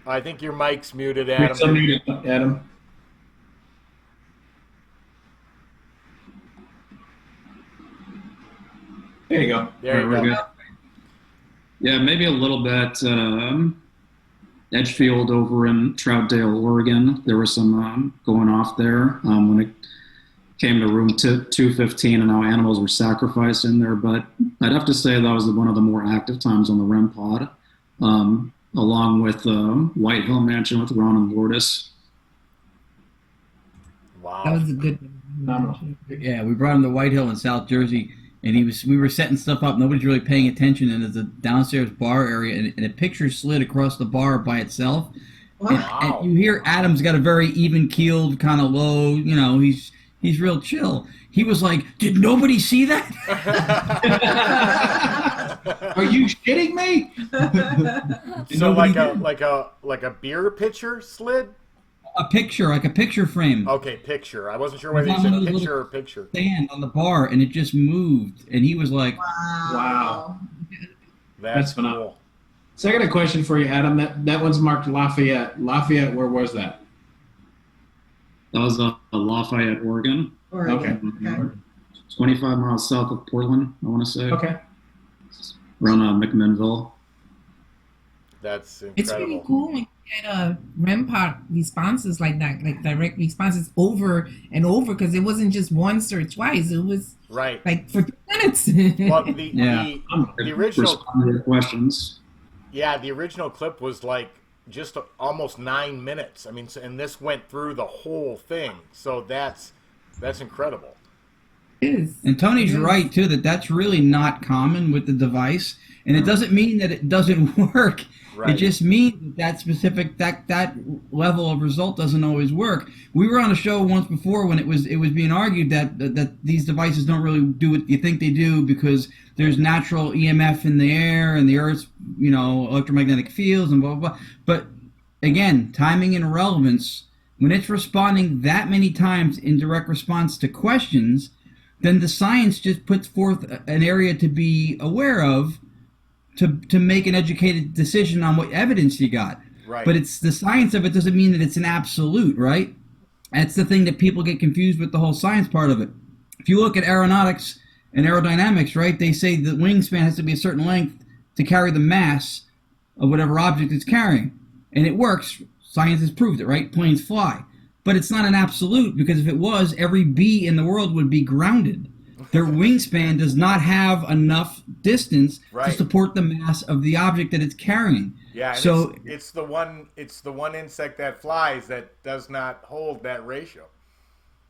Speaker 1: I think your mic's muted, Adam.
Speaker 5: Mic's unmuted, Adam. There you go.
Speaker 1: There you
Speaker 4: We're
Speaker 1: go.
Speaker 4: good. Yeah, maybe a little bit. Edgefield over in Troutdale, Oregon. There was some going off there when it came to room 215, and how animals were sacrificed in there. But I'd have to say that was one of the more active times on the REM pod, along with White Hill Mansion with Ron and Lourdes.
Speaker 1: Wow.
Speaker 2: That was a good one. Yeah, we brought him to White Hill in South Jersey, and we were setting stuff up. Nobody's really paying attention, and there's a downstairs bar area, and a picture slid across the bar by itself.
Speaker 1: Wow.
Speaker 2: And you hear Adam's got a very even-keeled, kind of low, he's real chill. He was like, "Did nobody see that?"
Speaker 5: Are you shitting me?
Speaker 1: So like a beer pitcher slid?
Speaker 2: A picture, like a picture frame.
Speaker 1: Okay, picture. I wasn't sure whether you said picture or picture.
Speaker 2: Stand on the bar, and it just moved, and he was like,
Speaker 5: Wow.
Speaker 1: That's
Speaker 5: phenomenal.
Speaker 1: cool.
Speaker 5: So I got a question for you, Adam. That one's marked Lafayette. Lafayette, where was that?
Speaker 4: That was Lafayette, Oregon.
Speaker 7: Okay.
Speaker 4: 25 miles south of Portland, I want to say.
Speaker 5: Okay.
Speaker 4: Around McMinnville.
Speaker 1: That's incredible.
Speaker 8: It's really cool when you get REM pod responses like that, like direct responses over and over, because it wasn't just once or twice. It was
Speaker 1: right,
Speaker 8: like for 3 minutes.
Speaker 1: Well, the original
Speaker 4: Respond to your questions.
Speaker 1: Yeah, the original clip was like just almost 9 minutes. I mean, and this went through the whole thing. So that's incredible.
Speaker 2: And Tony's right too, that's really not common with the device, and it doesn't mean that it doesn't work.
Speaker 1: Right.
Speaker 2: It just means that specific that level of result doesn't always work. We were on a show once before when it was being argued that these devices don't really do what you think they do, because there's natural EMF in the air and the Earth's electromagnetic fields and blah blah blah. But again, timing and relevance, when it's responding that many times in direct response to questions, then the science just puts forth an area to be aware of to make an educated decision on what evidence you got.
Speaker 1: Right.
Speaker 2: But it's the science of it doesn't mean that it's an absolute, right? That's the thing that people get confused with the whole science part of it. If you look at aeronautics and aerodynamics, right, they say the wingspan has to be a certain length to carry the mass of whatever object it's carrying. And it works. Science has proved it, right? Planes fly. But it's not an absolute, because if it was, every bee in the world would be grounded. Their wingspan does not have enough distance to support the mass of the object that it's carrying.
Speaker 1: Yeah, and
Speaker 2: so
Speaker 1: it's the one insect that flies that does not hold that ratio.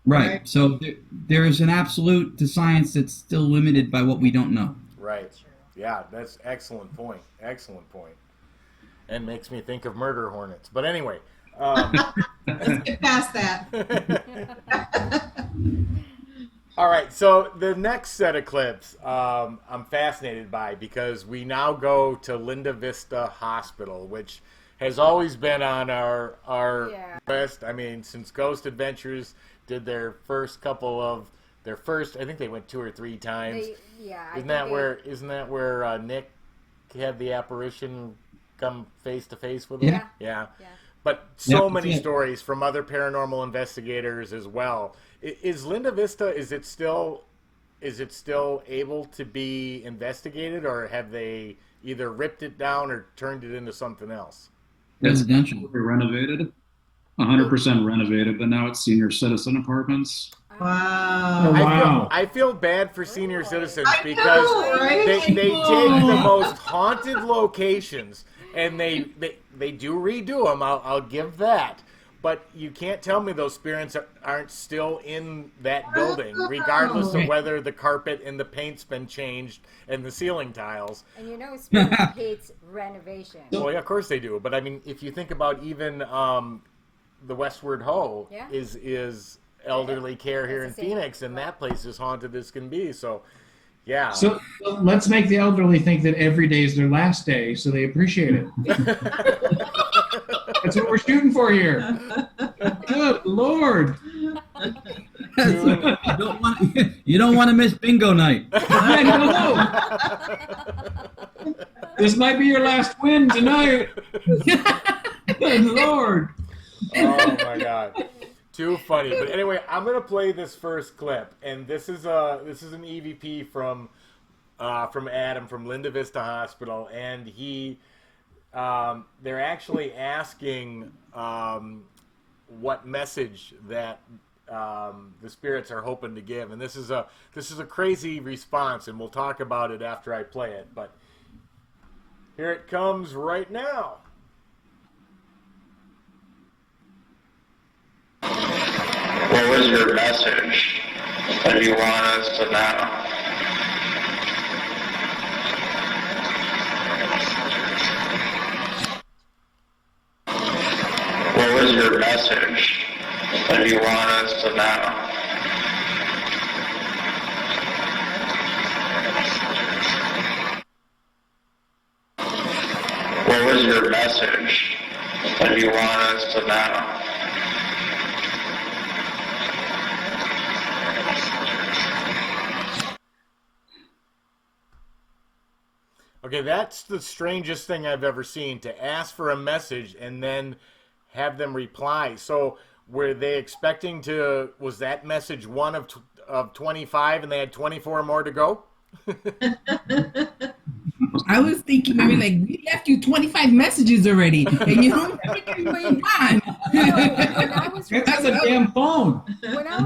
Speaker 2: right. So there's an absolute to science that's still limited by what we don't know.
Speaker 1: Right. Yeah, that's excellent point. Excellent point. And makes me think of murder hornets. But anyway.
Speaker 7: Let's get past that.
Speaker 1: All right, so the next set of clips I'm fascinated by, because we now go to Linda Vista Hospital, which has always been on our list. I mean, since Ghost Adventures did their first, I think they went 2 or 3 times. Isn't that where Nick had the apparition come face to face with them?
Speaker 2: Yeah.
Speaker 1: Yeah. But so
Speaker 2: Yep,
Speaker 1: many
Speaker 2: yeah.
Speaker 1: stories from other paranormal investigators as well. Is Linda Vista, is it still able to be investigated, or have they either ripped it down or turned it into something else?
Speaker 4: It's
Speaker 2: Residential.
Speaker 4: renovated, 100% renovated, but now it's senior citizen apartments.
Speaker 7: Wow.
Speaker 5: Wow.
Speaker 1: I feel bad for senior citizens
Speaker 7: I
Speaker 1: because
Speaker 7: know, right?
Speaker 1: they take the most haunted locations and they do redo them. I'll give that. But you can't tell me those spirits aren't still in that building, regardless of whether the carpet and the paint's been changed and the ceiling tiles.
Speaker 3: And you know, Spirit hates renovation.
Speaker 1: Well, yeah, of course they do. But I mean, if you think about even the Westward Ho
Speaker 3: Yeah.
Speaker 1: is elderly care here in
Speaker 3: It's the same.
Speaker 1: Phoenix, and that place is haunted as can be. So, yeah.
Speaker 5: So let's make the elderly think that every day is their last day, so they appreciate it. That's what we're shooting for here. Good Lord.
Speaker 2: You don't want to miss bingo night.
Speaker 5: I know. This might be your last win tonight. Good Lord.
Speaker 1: Oh my God, too funny. But anyway, I'm gonna play this first clip, and this is an EVP from Adam from Linda Vista Hospital, and they're actually asking what message that the spirits are hoping to give, and this is a crazy response, and we'll talk about it after I play it. But here it comes right now.
Speaker 14: What was your message that you want us to know? What was your message that you want us to know? What was your message that you want us to know?
Speaker 1: Okay, that's the strangest thing I've ever seen, to ask for a message and then have them reply. So were they expecting to, was that message one of 25 and they had 24 more to go?
Speaker 8: I was thinking maybe like, we left you 25 messages already, and you don't have anything on.
Speaker 5: That's a damn phone.
Speaker 3: When I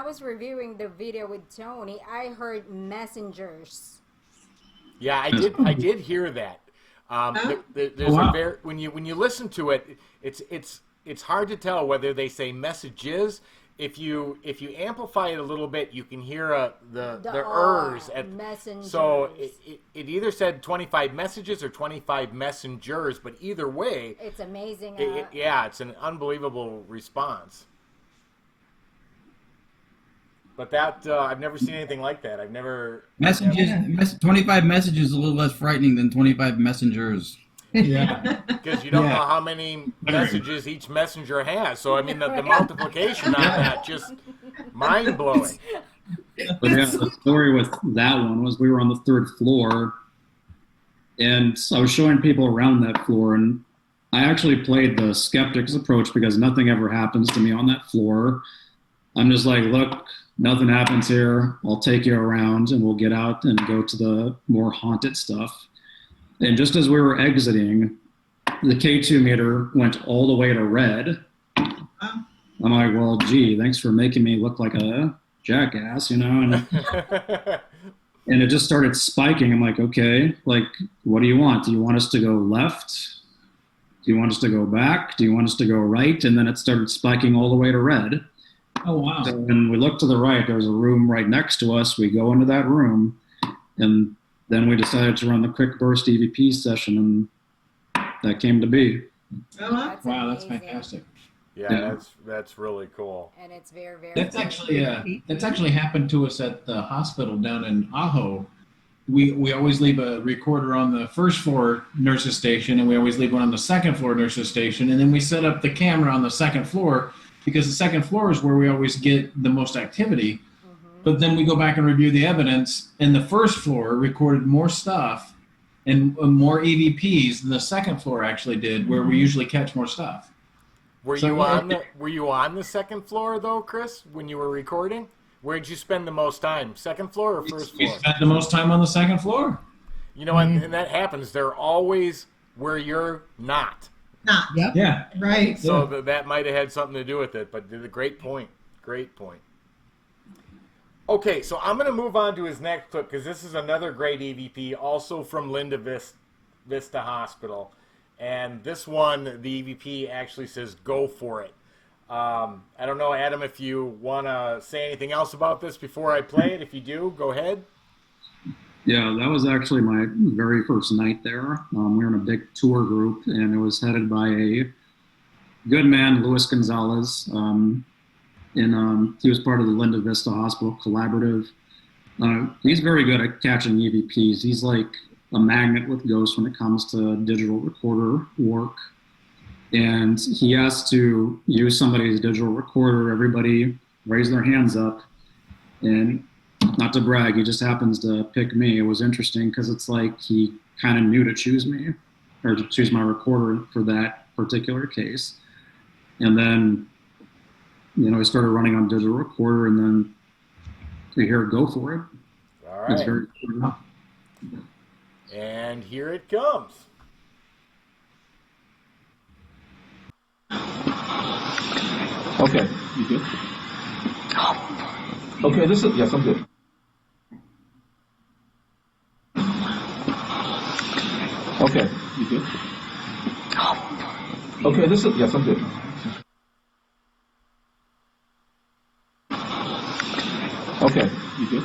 Speaker 3: was reviewing the video with Tony, I heard messengers.
Speaker 1: Yeah, I did hear that. There's a when you listen to it, it's hard to tell whether they say messages. If you amplify it a little bit, you can hear the ers at
Speaker 3: messengers.
Speaker 1: So it either said 25 messages or 25 messengers, but either way,
Speaker 3: it's amazing.
Speaker 1: It's an unbelievable response. But that I've never seen anything like that. I've never
Speaker 2: Messages. 25 messages is a little less frightening than 25 messengers.
Speaker 5: Yeah.
Speaker 1: Because you don't know how many messages each messenger has. So, I mean, the multiplication on that, just mind-blowing.
Speaker 4: But yeah, the story with that one was we were on the 3rd floor, and I was showing people around that floor, and I actually played the skeptic's approach because nothing ever happens to me on that floor. I'm just like, look, nothing happens here. I'll take you around, and we'll get out and go to the more haunted stuff. And just as we were exiting, the K2 meter went all the way to red. I'm like, well, gee, thanks for making me look like a jackass, you know? And it just started spiking. I'm like, okay, like, what do you want? Do you want us to go left? Do you want us to go back? Do you want us to go right? And then it started spiking all the way to red.
Speaker 5: Oh, wow.
Speaker 4: So when we look to the right, there's a room right next to us. We go into that room, and then we decided to run the quick burst EVP session, and that came to be.
Speaker 5: Wow, that's fantastic.
Speaker 1: Yeah, that's really cool.
Speaker 3: And it's very, very.
Speaker 5: That's actually happened to us at the hospital down in Ajo. We always leave a recorder on the 1st floor nurses station, and we always leave one on the 2nd floor nurses station, and then we set up the camera on the 2nd floor because the 2nd floor is where we always get the most activity. But then we go back and review the evidence, and the 1st floor recorded more stuff and more EVPs than the second floor actually did, where we usually catch more stuff.
Speaker 1: Were you on the second floor though, Chris, when you were recording? Where'd you spend the most time? Second floor or first floor?
Speaker 5: We spent the most time on the second floor.
Speaker 1: You know, and that happens. They're always where you're not.
Speaker 7: Yep.
Speaker 5: Yeah.
Speaker 7: Right.
Speaker 1: So that might have had something to do with it, but a great point. Great point. Okay, so I'm going to move on to his next clip because this is another great EVP, also from Linda Vista Hospital. And this one, the EVP actually says, "Go for it." I don't know, Adam, if you want to say anything else about this before I play it. If you do, go ahead.
Speaker 4: Yeah, that was actually my very first night there. We were in a big tour group, and it was headed by a good man, Luis Gonzalez. He was part of the Linda Vista Hospital Collaborative. He's very good at catching EVPs. He's like a magnet with ghosts when it comes to digital recorder work. And he has to use somebody's digital recorder. Everybody raise their hands up. And not to brag, he just happens to pick me. It was interesting because it's like he kind of knew to choose me or to choose my recorder for that particular case. And then, he started running on digital recorder, and then we hear "Go for it."
Speaker 1: All right.
Speaker 4: Very cool.
Speaker 1: And here it comes.
Speaker 15: Okay, you good? Okay, yes, I'm good. Okay, you good? Okay, yes, I'm good. Okay, you good?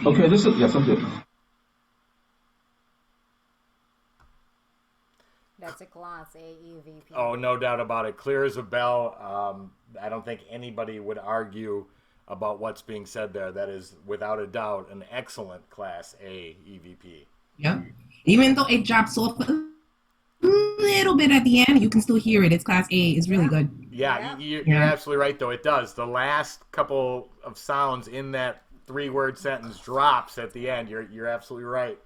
Speaker 15: Okay, yes, I'm good.
Speaker 3: That's a class A EVP.
Speaker 1: Oh, no doubt about it. Clear as a bell. I don't think anybody would argue about what's being said there. That is, without a doubt, an excellent Class A EVP.
Speaker 8: Yeah. Even though it drops off a little bit at the end, you can still hear it. It's Class A. It's really good.
Speaker 1: Yeah, you're absolutely right, though. It does. The last couple of sounds in that 3-word sentence drops at the end. You're absolutely right.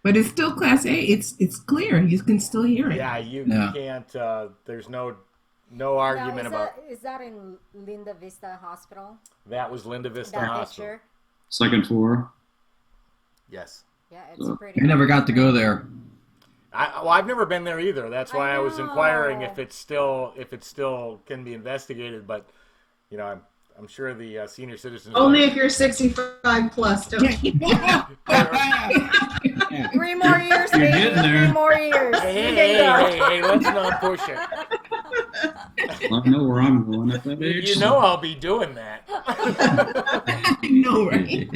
Speaker 8: But it's still Class A. It's clear. You can still hear it.
Speaker 1: Yeah, you can't. There's no argument about.
Speaker 3: Is that in Linda Vista Hospital?
Speaker 1: That was Linda Vista Hospital.
Speaker 3: Picture?
Speaker 4: Second floor.
Speaker 1: Yes.
Speaker 3: Yeah, it's pretty.
Speaker 2: I never got to go there.
Speaker 1: I've never been there either. That's why I was inquiring if it still can be investigated. But I'm sure the senior citizens.
Speaker 7: Only if you're 65 plus. Don't you?
Speaker 3: 3 more years,
Speaker 5: You're
Speaker 3: baby.
Speaker 5: getting there.
Speaker 3: 3 more years.
Speaker 1: Hey, let's not push it.
Speaker 4: I know where I'm going at that age.
Speaker 1: I'll be doing that.
Speaker 8: I know, right?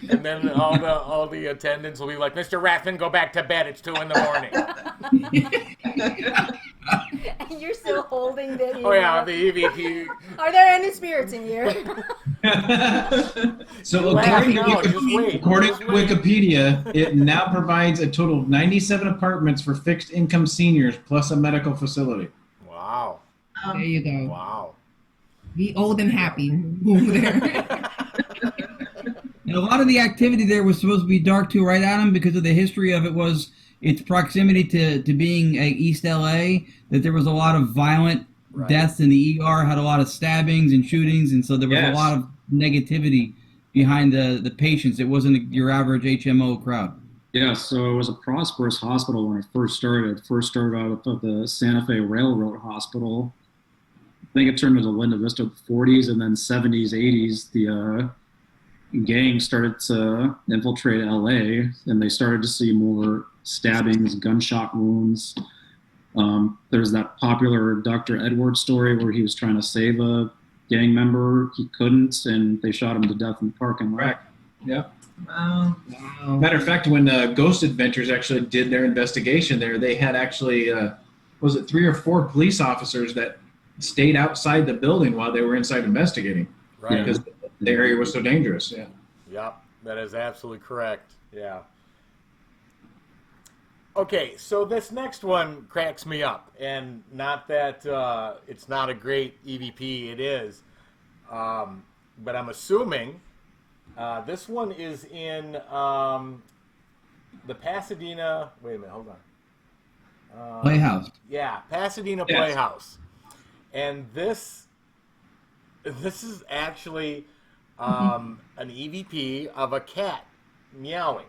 Speaker 1: And then all the attendants will be like, "Mr. Rathman, go back to bed. It's 2 in the morning."
Speaker 3: And you're still holding the EVP.
Speaker 1: Oh yeah, the EVP.
Speaker 3: Are there any spirits in here?
Speaker 5: So according to Wikipedia, it now provides a total of 97 apartments for fixed income seniors plus a medical facility.
Speaker 1: Wow.
Speaker 8: There you go.
Speaker 1: Wow.
Speaker 8: Be old and happy over there.
Speaker 2: And a lot of the activity there was supposed to be dark too, right, Adam? Because of the history of it was its proximity to being East LA, that there was a lot of violent deaths in the ER, had a lot of stabbings and shootings, and so there was a lot of negativity behind the patients. It wasn't your average HMO crowd.
Speaker 4: Yeah, so it was a prosperous hospital when it first started. It first started out of the Santa Fe Railroad Hospital. I think it turned into Linda Vista in the 40s, and then 70s, 80s, the gang started to infiltrate LA, and they started to see more stabbings, gunshot wounds. There's that popular Dr. Edwards story where he was trying to save a gang member. He couldn't, and they shot him to death in the parking lot.
Speaker 5: Yep.
Speaker 7: Wow.
Speaker 5: Matter of fact, when Ghost Adventures actually did their investigation there, they had actually, was it 3 or 4 police officers that stayed outside the building while they were inside investigating.
Speaker 1: Right.
Speaker 5: Because the area was so dangerous. Yeah.
Speaker 1: Yep, that is absolutely correct. Yeah. Okay, so this next one cracks me up, and not that it's not a great EVP, it is, but I'm assuming This one is in the Pasadena. Wait a minute, hold on.
Speaker 2: Playhouse.
Speaker 1: Yeah, Pasadena
Speaker 5: Yes.
Speaker 1: Playhouse, and this is actually an EVP of a cat meowing,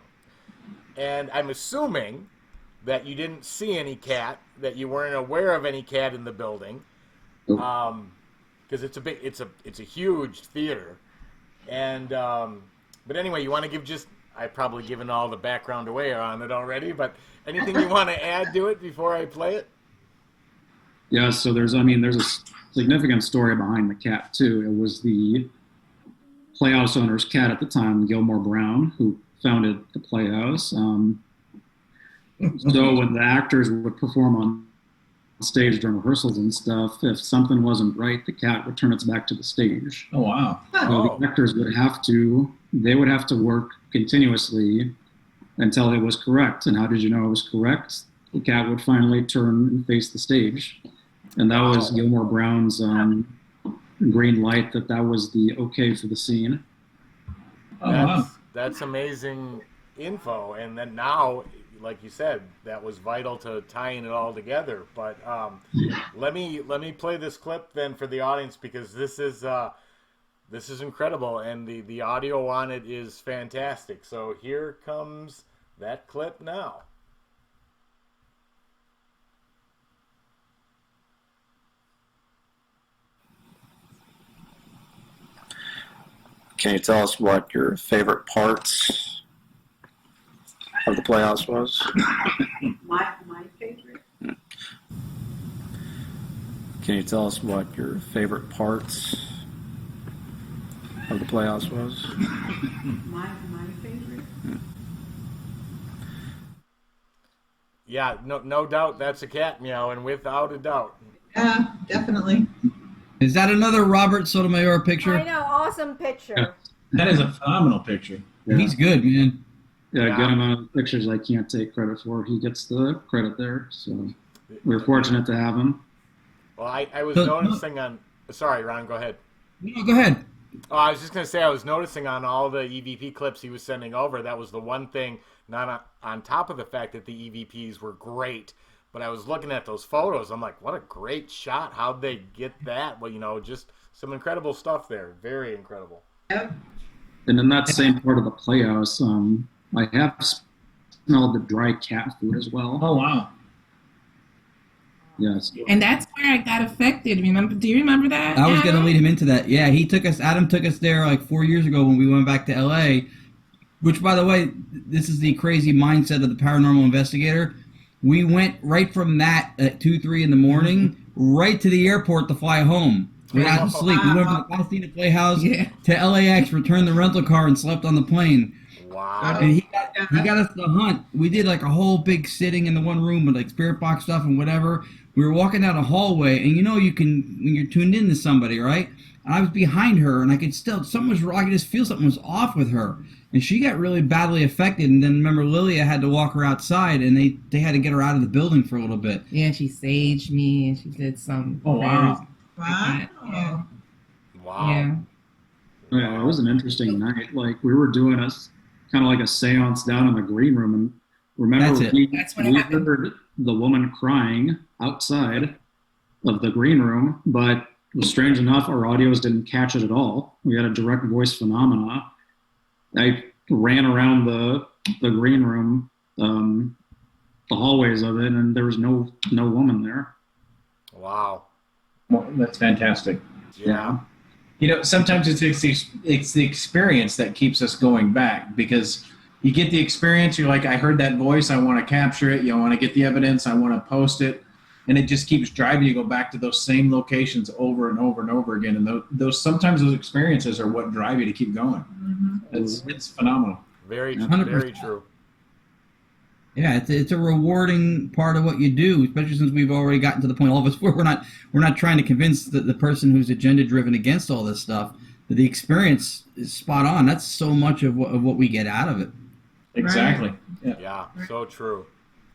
Speaker 1: and I'm assuming that you didn't see any cat, that you weren't aware of any cat in the building, because it's a huge theater, and but anyway, you want to give just. I've probably given all the background away on it already, but anything you want to add to it before I play it?
Speaker 4: Yeah, so there's a significant story behind the cat too. It was the Playhouse owner's cat at the time, Gilmore Brown, who founded the Playhouse. So when the actors would perform on stage during rehearsals and stuff, if something wasn't right, the cat would turn its back to the stage.
Speaker 5: Oh wow!
Speaker 4: So the actors would have to work continuously until it was correct. And how did you know it was correct? The cat would finally turn and face the stage, and that was Gilmore Brown's green light that was the okay for the scene.
Speaker 1: That's amazing info, and then now, like you said, that was vital to tying it all together. But let me play this clip then for the audience, because this is incredible, and the audio on it is fantastic. So here comes that clip now.
Speaker 6: Can you tell us what your favorite parts of the Playhouse was?
Speaker 7: My favorite.
Speaker 6: Can you tell us what your favorite parts of the Playhouse was?
Speaker 7: My favorite.
Speaker 1: Yeah, no doubt that's a cat meowing, without a doubt.
Speaker 7: Yeah, definitely.
Speaker 2: Is that another Robert Sotomayor picture?
Speaker 3: I know, awesome picture.
Speaker 5: That is a phenomenal picture.
Speaker 4: Yeah.
Speaker 2: He's good, man.
Speaker 4: Yeah, good amount of pictures I can't take credit for. He gets the credit there, so we're fortunate to have him.
Speaker 1: Well, I was noticing on... Sorry, Ron, go ahead.
Speaker 2: No, go ahead.
Speaker 1: Oh, I was just going to say, I was noticing on all the EVP clips he was sending over, that was the one thing, not on top of the fact that the EVPs were great, but I was looking at those photos. I'm like, what a great shot. How'd they get that? Well, just some incredible stuff there. Very incredible.
Speaker 7: Yep.
Speaker 4: And in that same part of the Playhouse, I have smelled the dry cat food as well.
Speaker 5: Oh, wow.
Speaker 4: Yes.
Speaker 8: And that's where I got affected. Remember? Do you remember that?
Speaker 2: I was going to lead him into that. Yeah, Adam took us there like 4 years ago when we went back to LA, which, by the way, this is the crazy mindset of the paranormal investigator. We went right from that at 2, 3 in the morning right to the airport to fly home. Without sleep. We went from the Pasadena Playhouse to LAX, returned the rental car, and slept on the plane.
Speaker 1: Wow.
Speaker 2: And he got us the hunt. We did like a whole big sitting in the one room with like spirit box stuff and whatever. We were walking down a hallway, and you can, when you're tuned in to somebody, right? And I was behind her, and I could something was wrong. I could just feel something was off with her. And she got really badly affected. And then remember, Lilia had to walk her outside, and they had to get her out of the building for a little bit.
Speaker 8: Yeah, she saged me, and she did some.
Speaker 5: Oh, wow.
Speaker 8: Wow. Yeah.
Speaker 1: Wow.
Speaker 8: Yeah.
Speaker 4: Yeah, it was an interesting night. Like, we were doing kind of like a seance down in the green room, and remember
Speaker 8: That's what
Speaker 4: we
Speaker 8: happened.
Speaker 4: heard the woman crying outside of the green room, but it was strange enough, our audios didn't catch it at all. We had a direct voice phenomena. I ran around the green room, the hallways of it, and there was no woman there.
Speaker 1: Wow.
Speaker 5: Well, that's fantastic.
Speaker 1: Yeah.
Speaker 5: Sometimes it's the experience that keeps us going back, because you get the experience, you're like, I heard that voice, I want to capture it, you want to get the evidence, I want to post it, and it just keeps driving you to go back to those same locations over and over and over again, and sometimes those experiences are what drive you to keep going. Mm-hmm. It's phenomenal.
Speaker 1: Very
Speaker 2: 100%.
Speaker 1: Very true.
Speaker 2: Yeah, it's a rewarding part of what you do, especially since we've already gotten to the point, all of us, where we're not trying to convince the person who's agenda driven against all this stuff that the experience is spot on. That's so much of what we get out of it.
Speaker 5: Exactly.
Speaker 7: Right.
Speaker 1: Yeah, so true.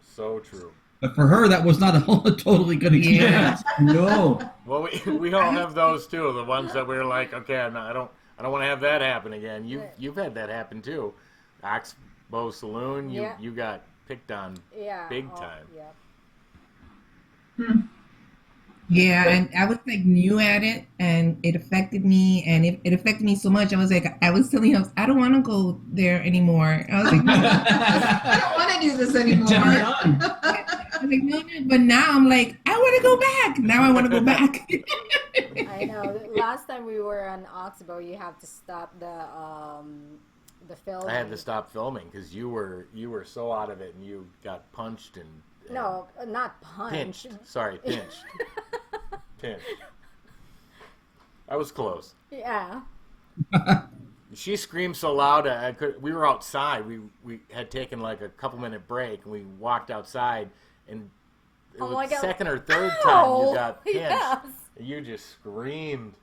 Speaker 1: So true.
Speaker 2: But for her, that was not a totally good experience.
Speaker 5: No.
Speaker 1: Well, we all have those too. The ones that we're like, okay, I I don't want to have that happen again. You've had that happen too. Oxbow Saloon, you got picked on big time.
Speaker 8: Yeah. Yeah, and I was like new at it, and it affected me, and it affected me so much. I was telling him, I don't want to go there anymore. I was like, no.
Speaker 7: I don't want to do this anymore.
Speaker 8: I was like, no, but now I'm like, I want to go back. Now I want to go back.
Speaker 3: I know. Last time we were on Oxbow, you have to stop the filming.
Speaker 1: I had to stop filming because you were so out of it, and you got punched and
Speaker 3: no, not punched.
Speaker 1: Pinched. Sorry, pinched. Pinched. I was close.
Speaker 3: Yeah.
Speaker 1: She screamed so loud. We were outside. We had taken like a couple-minute break, and we walked outside, and it was the second or third time you got pinched. Yes. You just screamed.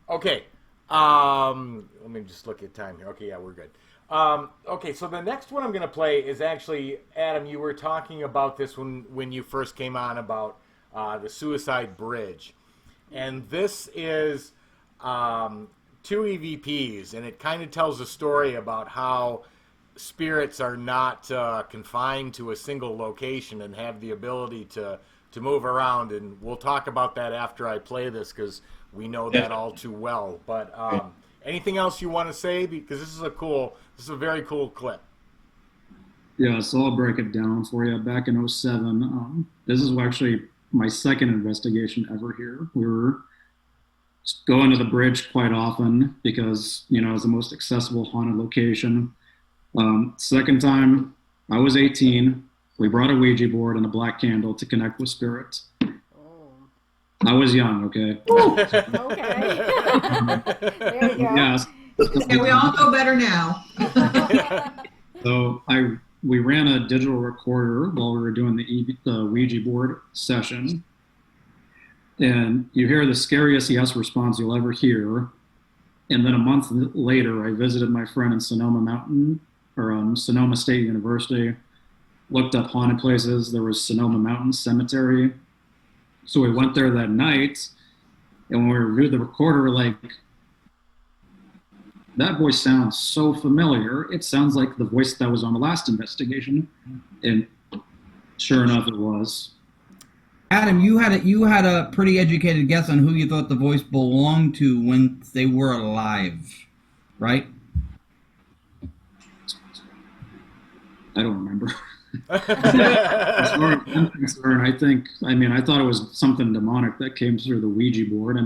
Speaker 1: Okay. Let me just look at time here. Okay, yeah, we're good. Okay, so the next one I'm going to play is actually, Adam, you were talking about this when you first came on about the suicide bridge. And this is 2 EVPs, and it kind of tells a story about how spirits are not confined to a single location and have the ability to move around. And we'll talk about that after I play this because we know that all too well. But anything else you want to say? Because this is a very cool clip.
Speaker 4: Yeah, so I'll break it down for you. Back in 2007, this is actually my second investigation ever here. We were going to the bridge quite often because, it's the most accessible haunted location. Second time, I was 18. We brought a Ouija board and a black candle to connect with spirits. I was young, okay?
Speaker 3: Okay. There you go.
Speaker 4: Yes.
Speaker 7: And we all know better now.
Speaker 4: So we ran a digital recorder while we were doing the Ouija board session. And you hear the scariest yes response you'll ever hear. And then a month later, I visited my friend in Sonoma State University, looked up haunted places. There was Sonoma Mountain Cemetery. So we went there that night, and when we reviewed the recorder, we're like, that voice sounds so familiar. It sounds like the voice that was on the last investigation. And sure enough, it was.
Speaker 2: Adam, you had a pretty educated guess on who you thought the voice belonged to when they were alive, right?
Speaker 4: I don't remember. As far as I'm concerned, I thought it was something demonic that came through the Ouija board.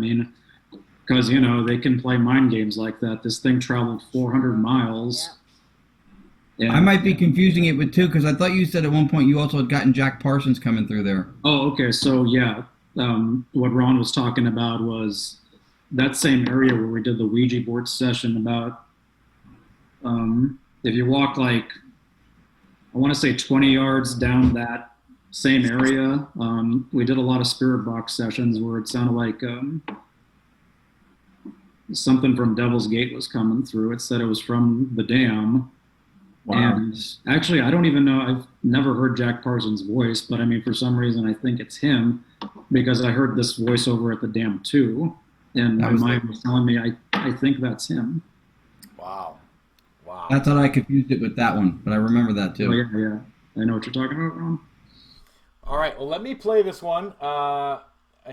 Speaker 4: Because, they can play mind games like that. This thing traveled 400 miles.
Speaker 2: Yeah. I might be confusing it with two, because I thought you said at one point you also had gotten Jack Parsons coming through there.
Speaker 4: Oh, okay. So, yeah, what Ron was talking about was that same area where we did the Ouija board session about if you walk like, I want to say 20 yards down that same area, we did a lot of spirit box sessions where it sounded like something from Devil's Gate was coming through. It said it was from the dam. Wow. And actually, I don't even know. I've never heard Jack Parsons' voice, but for some reason, I think it's him because I heard this voice over at the dam too. And my mind was telling me, I think that's him.
Speaker 1: Wow.
Speaker 2: I thought I confused it with that one, but I remember that too.
Speaker 4: Oh, yeah. I know what you're talking about, Ron.
Speaker 1: All right, well, let me play this one. I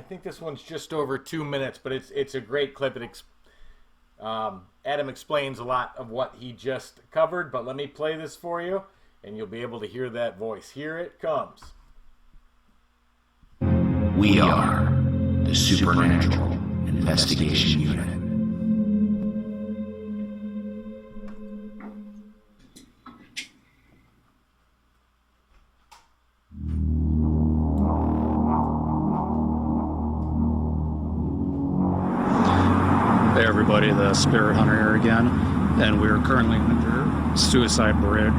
Speaker 1: think this one's just over 2 minutes, but it's a great clip. Adam explains a lot of what he just covered, but let me play this for you, and you'll be able to hear that voice. Here it comes.
Speaker 16: We are the Supernatural Investigation Unit.
Speaker 17: Hey everybody, the Spirit Hunter here again, and we're currently under Suicide Bridge.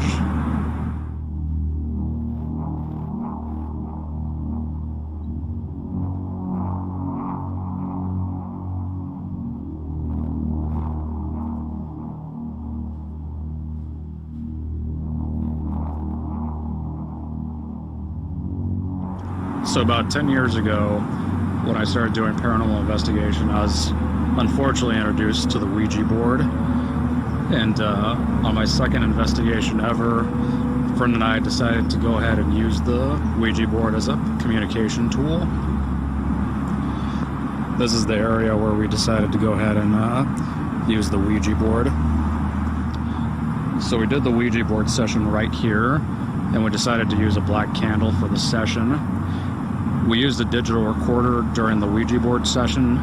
Speaker 17: So about 10 years ago, when I started doing paranormal investigation, I was unfortunately introduced to the Ouija board. And on my second investigation ever, a friend and I decided to go ahead and use the Ouija board as a communication tool. This is the area where we decided to go ahead and use the Ouija board. So we did the Ouija board session right here, and we decided to use a black candle for the session. We used a digital recorder during the Ouija board session,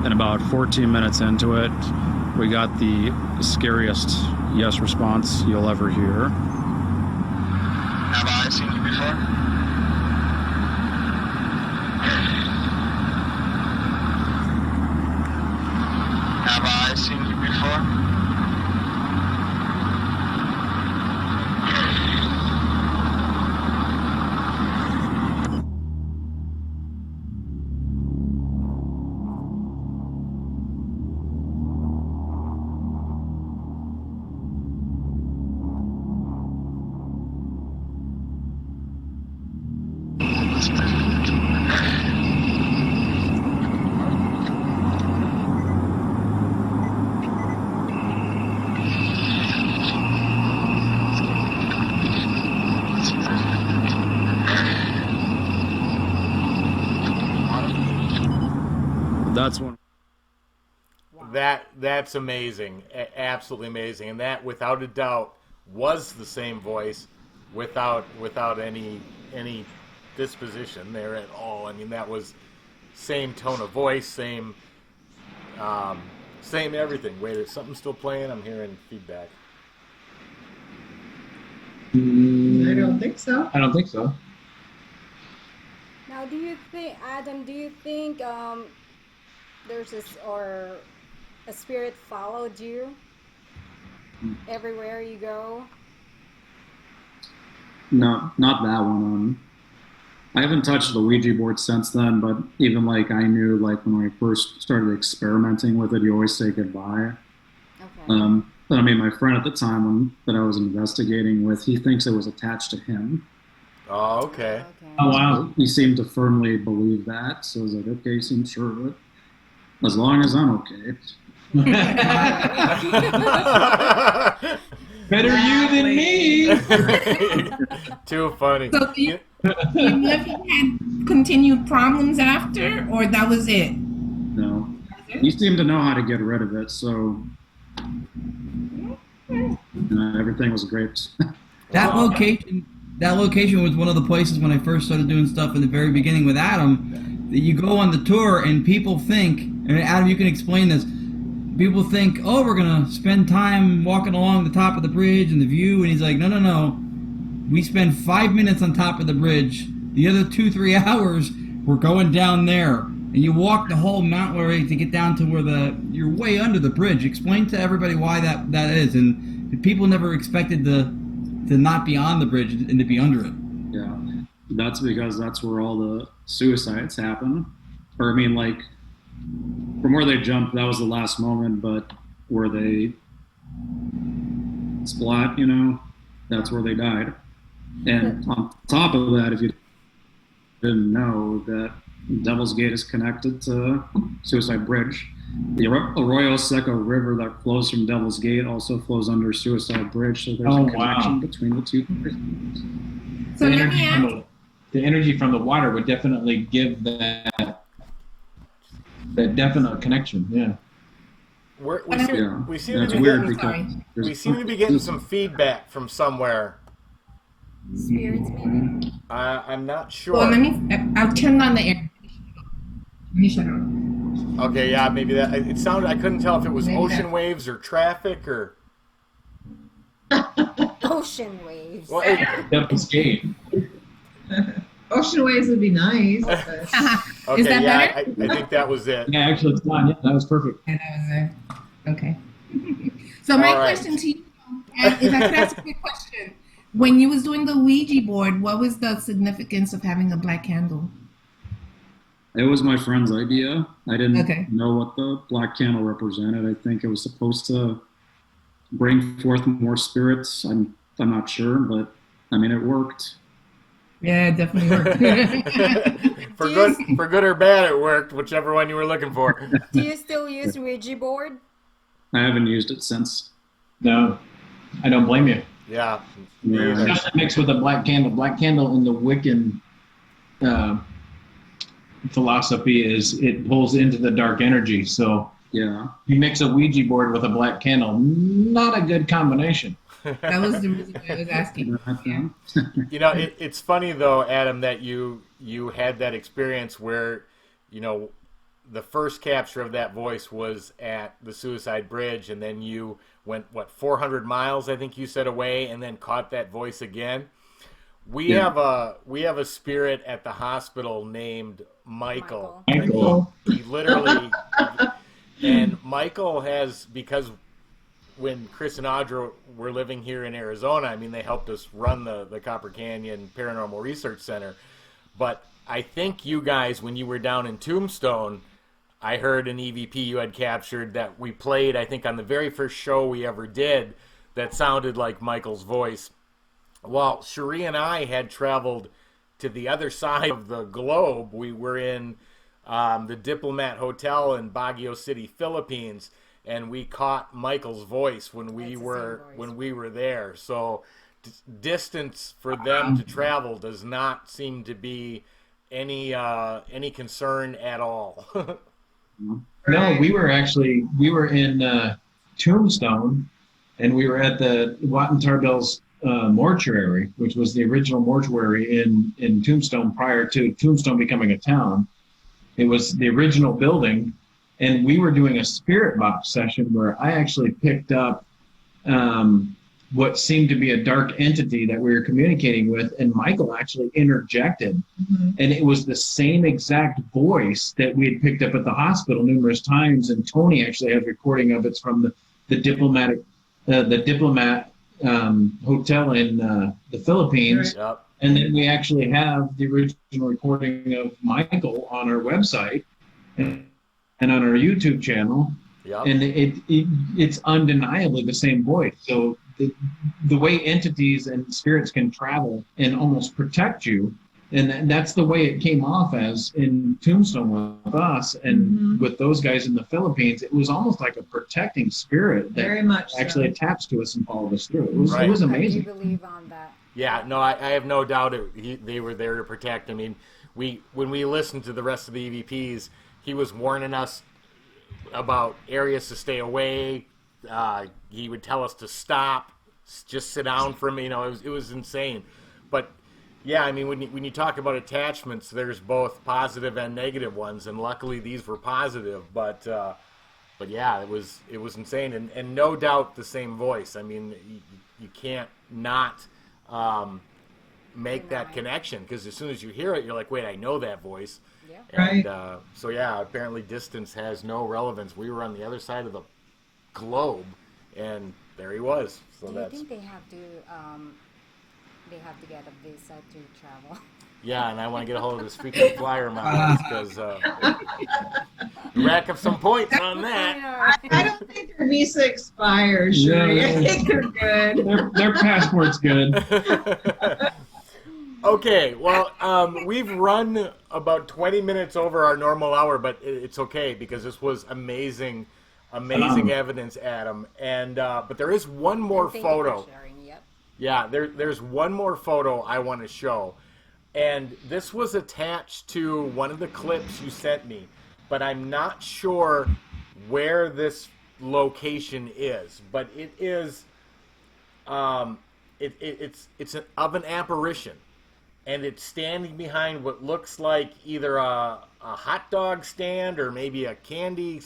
Speaker 17: and about 14 minutes into it, we got the scariest yes response you'll ever hear.
Speaker 14: Have I seen you before? Have I seen you before?
Speaker 17: That's one.
Speaker 1: That's amazing, absolutely amazing, and that without a doubt was the same voice, without any disposition there at all. I mean, that was same tone of voice, same everything. Wait, is something still playing? I'm hearing feedback.
Speaker 7: I don't think so.
Speaker 5: I don't think so.
Speaker 3: Now, do you think, Adam? Do you think there's this or a spirit followed you everywhere you go?
Speaker 4: No, not that one. I haven't touched the Ouija board since then, but even like I knew, like when I first started experimenting with it, you always say goodbye.
Speaker 3: Okay.
Speaker 4: But I mean, my friend at the time that I was investigating with, he thinks it was attached to him.
Speaker 1: Oh, okay.
Speaker 5: Oh, wow.
Speaker 4: He seemed to firmly believe that, so I was like, okay, he seems sure of it. As long as I'm okay.
Speaker 5: Better you than me.
Speaker 1: Too funny.
Speaker 8: So do you know if he had continued problems after, or that was it?
Speaker 4: No. He seemed to know how to get rid of it, so everything was great.
Speaker 2: That location was one of the places when I first started doing stuff in the very beginning with Adam, that you go on the tour and people think, and Adam, you can explain this, people think, oh, we're going to spend time walking along the top of the bridge and the view, and he's like, no. We spend 5 minutes on top of the bridge. The other 2-3 hours, we're going down there. And you walk the whole mountain area to get down to where you're way under the bridge. Explain to everybody why that is. And people never expected to not be on the bridge and to be under it.
Speaker 4: Yeah, that's because that's where all the suicides happen. Or I mean, like, from where they jumped, that was the last moment, but where they splat, that's where they died. And on top of that, if you didn't know, that Devil's Gate is connected to Suicide Bridge. The Arroyo Seco River that flows from Devil's Gate also flows under Suicide Bridge, so there's a connection between the two.
Speaker 8: So
Speaker 5: the energy from the water would definitely give that definite connection. Yeah.
Speaker 1: We seem to be getting some feedback from somewhere.
Speaker 3: Spirits, maybe?
Speaker 1: I'm not sure.
Speaker 8: Well, I'll turn on the air. Let me shut it.
Speaker 1: Okay, yeah, maybe that. It sounded. I couldn't tell if it was ocean waves or traffic or.
Speaker 3: Ocean waves.
Speaker 1: Well,
Speaker 5: Devil's Gate.
Speaker 7: Ocean waves would be nice. But...
Speaker 1: okay,
Speaker 8: Is that
Speaker 1: yeah,
Speaker 8: better?
Speaker 1: I think that was it.
Speaker 5: Yeah, actually, it's fine. Yeah, that was perfect.
Speaker 8: And that was it. Okay. So my question to you, if I could ask a quick question. When you was doing the Ouija board, what was the significance of having a black candle?
Speaker 4: It was my friend's idea. I didn't know what the black candle represented. I think it was supposed to bring forth more spirits. I'm not sure, but I mean, it worked.
Speaker 8: Yeah, it definitely worked.
Speaker 1: for good or bad, it worked. Whichever one you were looking for.
Speaker 3: Do you still use Ouija board?
Speaker 4: I haven't used it since.
Speaker 5: No, I don't blame you.
Speaker 1: Yeah.
Speaker 5: Especially mixed with a black candle. Black candle in the Wiccan philosophy is it pulls into the dark energy. So
Speaker 4: yeah,
Speaker 5: you mix a Ouija board with a black candle, not a good combination.
Speaker 8: That was the reason why I was asking.
Speaker 1: You know, it's funny though, Adam, that you had that experience where, you know, the first capture of that voice was at the Suicide Bridge, and then you went 400 miles, I think you said, away, and then caught that voice again. We have a spirit at the hospital named Michael. He literally, and Michael has, because when Chris and Audra were living here in Arizona, I mean, they helped us run the Copper Canyon Paranormal Research Center. But I think you guys, when you were down in Tombstone, I heard an EVP you had captured that we played, I think, on the very first show we ever did that sounded like Michael's voice. Well, Cherie and I had traveled to the other side of the globe. We were in the Diplomat Hotel in Baguio City, Philippines, and we caught Michael's voice when we were there. So distance for them to travel does not seem to be any concern at all.
Speaker 5: No, we were in Tombstone, and we were at the Watt & Tarbell's mortuary, which was the original mortuary in Tombstone prior to Tombstone becoming a town. It was the original building, and we were doing a spirit box session where I actually picked up what seemed to be a dark entity that we were communicating with, and Michael actually interjected. Mm-hmm. And it was the same exact voice that we had picked up at the hospital numerous times, and Tony actually has recording of it from the Diplomat hotel in the Philippines.
Speaker 1: Right. Yep.
Speaker 5: And then we actually have the original recording of Michael on our website and on our YouTube channel.
Speaker 1: Yep.
Speaker 5: And it's undeniably the same voice. So the way entities and spirits can travel and almost protect you, and that's the way it came off as in Tombstone with us and with those guys in the Philippines. It was almost like a protecting spirit that
Speaker 7: Very much
Speaker 5: actually
Speaker 7: so.
Speaker 5: attached to us and followed us through. It was
Speaker 1: Right.
Speaker 5: amazing.
Speaker 3: I do believe on that.
Speaker 1: Yeah, no, I have no doubt they were there to protect. I mean, when we listened to the rest of the EVPs, he was warning us about areas to stay away. He would tell us to stop, just sit down for a minute. You know, it was insane. But yeah, I mean, when you talk about attachments, there's both positive and negative ones, and luckily these were positive. But yeah, it was insane, and no doubt the same voice. I mean, you can't not make that connection, because as soon as you hear it, you're like, wait, I know that voice.
Speaker 3: Yeah.
Speaker 1: And so yeah, apparently distance has no relevance. We were on the other side of the globe, and there he was. So
Speaker 3: Do you think they have to get a visa to travel?
Speaker 1: Yeah, and I want to get a hold of this freaking flyer of mine, because rack up some points on that.
Speaker 7: I don't think their visa expires, Sherry. I think they're good.
Speaker 5: Their passport's good.
Speaker 1: Okay, well, we've run about 20 minutes over our normal hour, but it's okay, because this was amazing evidence, Adam. And but there is one more photo.
Speaker 3: Yep.
Speaker 1: Yeah, there's one more photo I want to show. And this was attached to one of the clips you sent me, but I'm not sure where this location is. But it is, it's of an apparition, and it's standing behind what looks like either a hot dog stand or maybe a candy.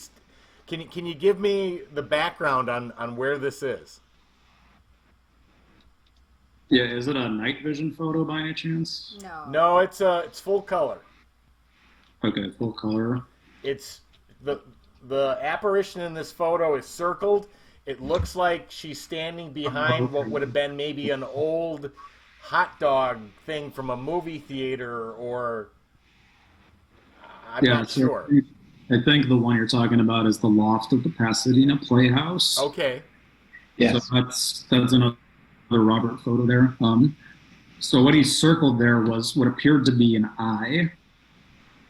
Speaker 1: Can you give me the background on where this is?
Speaker 4: Yeah, is it a night vision photo by any chance?
Speaker 1: No, it's full color.
Speaker 4: Okay, full color.
Speaker 1: It's the apparition in this photo is circled. It looks like she's standing behind what would have been maybe an old hot dog thing from a movie theater, or I'm not sure.
Speaker 4: I think the one you're talking about is the loft of the Pasadena Playhouse.
Speaker 1: Okay.
Speaker 5: Yes.
Speaker 4: So that's another Robert photo there. So what he circled there was what appeared to be an eye.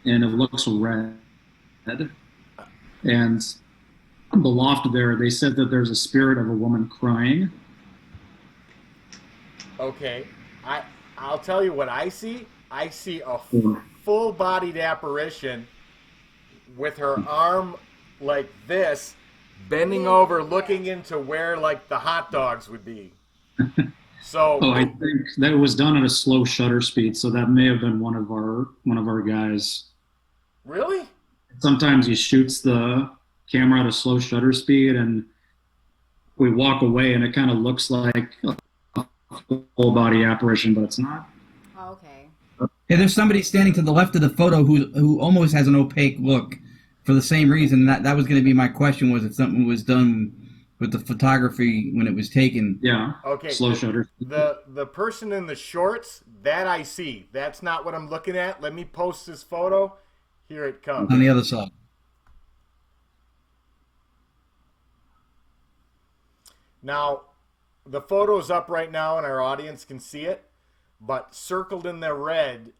Speaker 4: and it looks red. And on the loft there, they said that there's a spirit of a woman crying.
Speaker 1: Okay, I'll tell you what I see. I see a full-bodied apparition with her arm like this, bending over, looking into where like the hot dogs would be. So
Speaker 4: I think that was done at a slow shutter speed, so that may have been one of our guys.
Speaker 1: Really?
Speaker 4: Sometimes he shoots the camera at a slow shutter speed, and we walk away, and it kind of looks like a full body apparition, but it's not.
Speaker 3: Okay.
Speaker 2: Yeah, there's somebody standing to the left of the photo who almost has an opaque look for the same reason. That was going to be my question, was if something was done with the photography when it was taken.
Speaker 4: Yeah.
Speaker 1: Okay.
Speaker 4: Slow shutter.
Speaker 1: The person in the shorts, that I see. That's not what I'm looking at. Let me post this photo. Here it comes.
Speaker 2: On the other side.
Speaker 1: Now, the photo's up right now and our audience can see it, but circled in the red,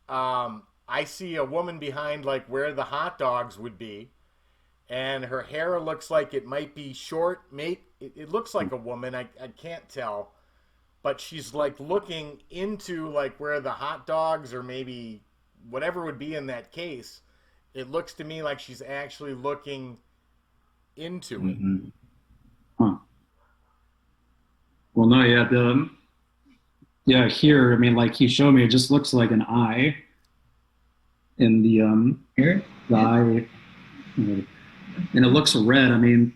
Speaker 1: I see a woman behind like where the hot dogs would be, and her hair looks like it might be short. It looks like a woman. I can't tell, but she's like looking into like where the hot dogs or maybe whatever would be in that case. It looks to me like she's actually looking into it.
Speaker 4: Mm-hmm. Huh. Well, no, yeah, here, I mean, like he showed me, it just looks like an eye in the
Speaker 5: here,
Speaker 4: the eye, and it looks red. I mean,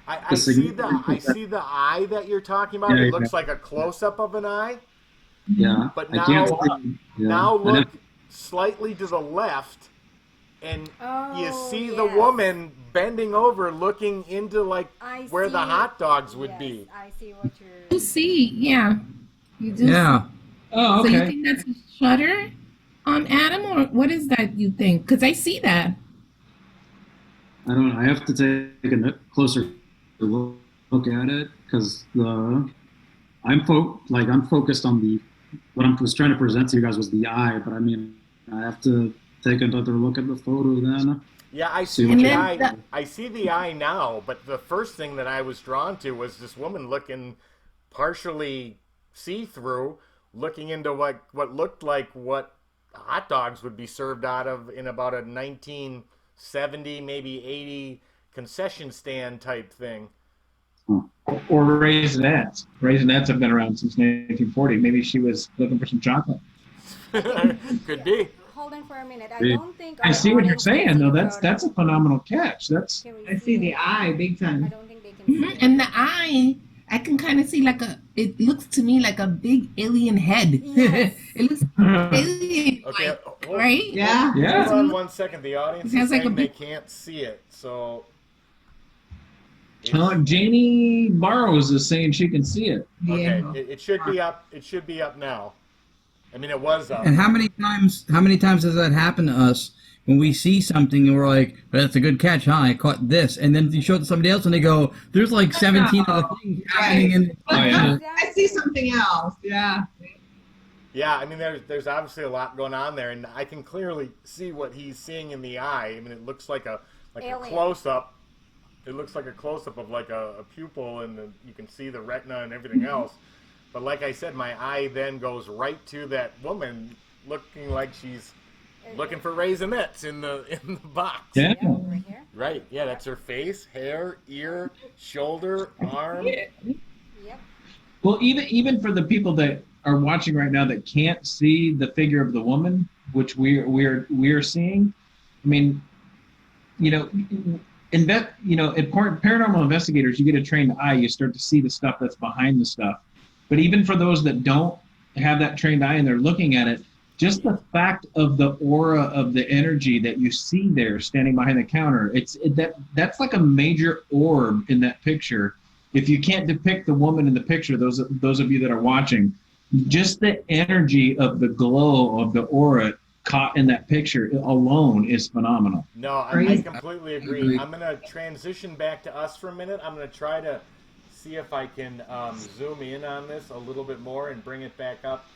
Speaker 1: I see the eye that you're talking about.
Speaker 4: Yeah,
Speaker 1: It looks like a close up of an eye.
Speaker 4: Yeah,
Speaker 1: But
Speaker 4: I can't
Speaker 1: now,
Speaker 4: see, yeah.
Speaker 1: now
Speaker 4: And
Speaker 1: look slightly to the left, and you see the woman bending over, looking into like where the hot dogs would be.
Speaker 3: I see what you're.
Speaker 8: You see, yeah. You do.
Speaker 2: Yeah.
Speaker 5: Oh,
Speaker 8: So you
Speaker 5: okay.
Speaker 8: think that's a shutter, Adam, or what is that? You think? Because I see that.
Speaker 4: I don't know. I have to take a closer look at it because I'm focused on what I was trying to present to you guys was the eye, but I mean I have to take another look at the photo then.
Speaker 1: Yeah, I
Speaker 4: See
Speaker 1: see
Speaker 4: what
Speaker 1: the
Speaker 4: you-
Speaker 1: eye. I see the eye now, but the first thing that I was drawn to was this woman looking partially see-through, looking into what looked like what hot dogs would be served out of in about a 1970, maybe 80 concession stand type thing.
Speaker 5: Or raisinets. Raisinets have been around since 1940. Maybe she was looking for some chocolate.
Speaker 1: Could be.
Speaker 3: Hold on for a minute. I
Speaker 5: See-
Speaker 3: don't think.
Speaker 5: I
Speaker 3: our
Speaker 5: see what you're
Speaker 3: audience can
Speaker 5: saying,
Speaker 3: see
Speaker 5: though.
Speaker 3: the
Speaker 5: That's
Speaker 3: photo.
Speaker 5: a phenomenal catch. That's
Speaker 7: I see the eye big time.
Speaker 3: I don't think they can see
Speaker 8: Mhm. And the eye, I can kind of see it looks to me like a big alien head.
Speaker 3: Yes.
Speaker 8: It looks alien,
Speaker 1: Okay, hold,
Speaker 8: right?
Speaker 7: Yeah.
Speaker 5: Yeah.
Speaker 1: hold on 1 second. The audience
Speaker 8: It has
Speaker 1: is
Speaker 8: like a
Speaker 1: saying they
Speaker 8: big-
Speaker 1: can't see it, so.
Speaker 5: Janie Barrows is saying she can see it.
Speaker 1: Okay,
Speaker 7: Yeah.
Speaker 1: it should be up. It should be up now. I mean, it was up.
Speaker 2: And how many times does that happen to us when we see something and we're like, that's a good catch, huh? I caught this. And then you show it to somebody else and they go, there's like 17 other things happening in
Speaker 5: Oh, yeah.
Speaker 7: I see something else. Yeah.
Speaker 1: Yeah, I mean, there's obviously a lot going on there, and I can clearly see what he's seeing in the eye. I mean, it looks like a
Speaker 3: Alien.
Speaker 1: close up. It looks like a close up of like a pupil, and then you can see the retina and everything else. But like I said, my eye then goes right to that woman, looking like she's looking for raisinets in the box.
Speaker 5: Yeah.
Speaker 3: Right here.
Speaker 1: Right. Yeah, that's her face, hair, ear, shoulder, arm.
Speaker 3: Yep.
Speaker 5: Well, even for the people that are watching right now that can't see the figure of the woman, which we're seeing, I mean, paranormal investigators, you get a trained eye, you start to see the stuff that's behind the stuff. But even for those that don't have that trained eye and they're looking at it, just the fact of the aura of the energy that you see there standing behind the counter, that's like a major orb in that picture. If you can't depict the woman in the picture, those of you that are watching, just the energy of the glow of the aura caught in that picture alone is phenomenal.
Speaker 1: No, I completely agree. I'm going to transition back to us for a minute. I'm going to try to see if I can zoom in on this a little bit more and bring it back up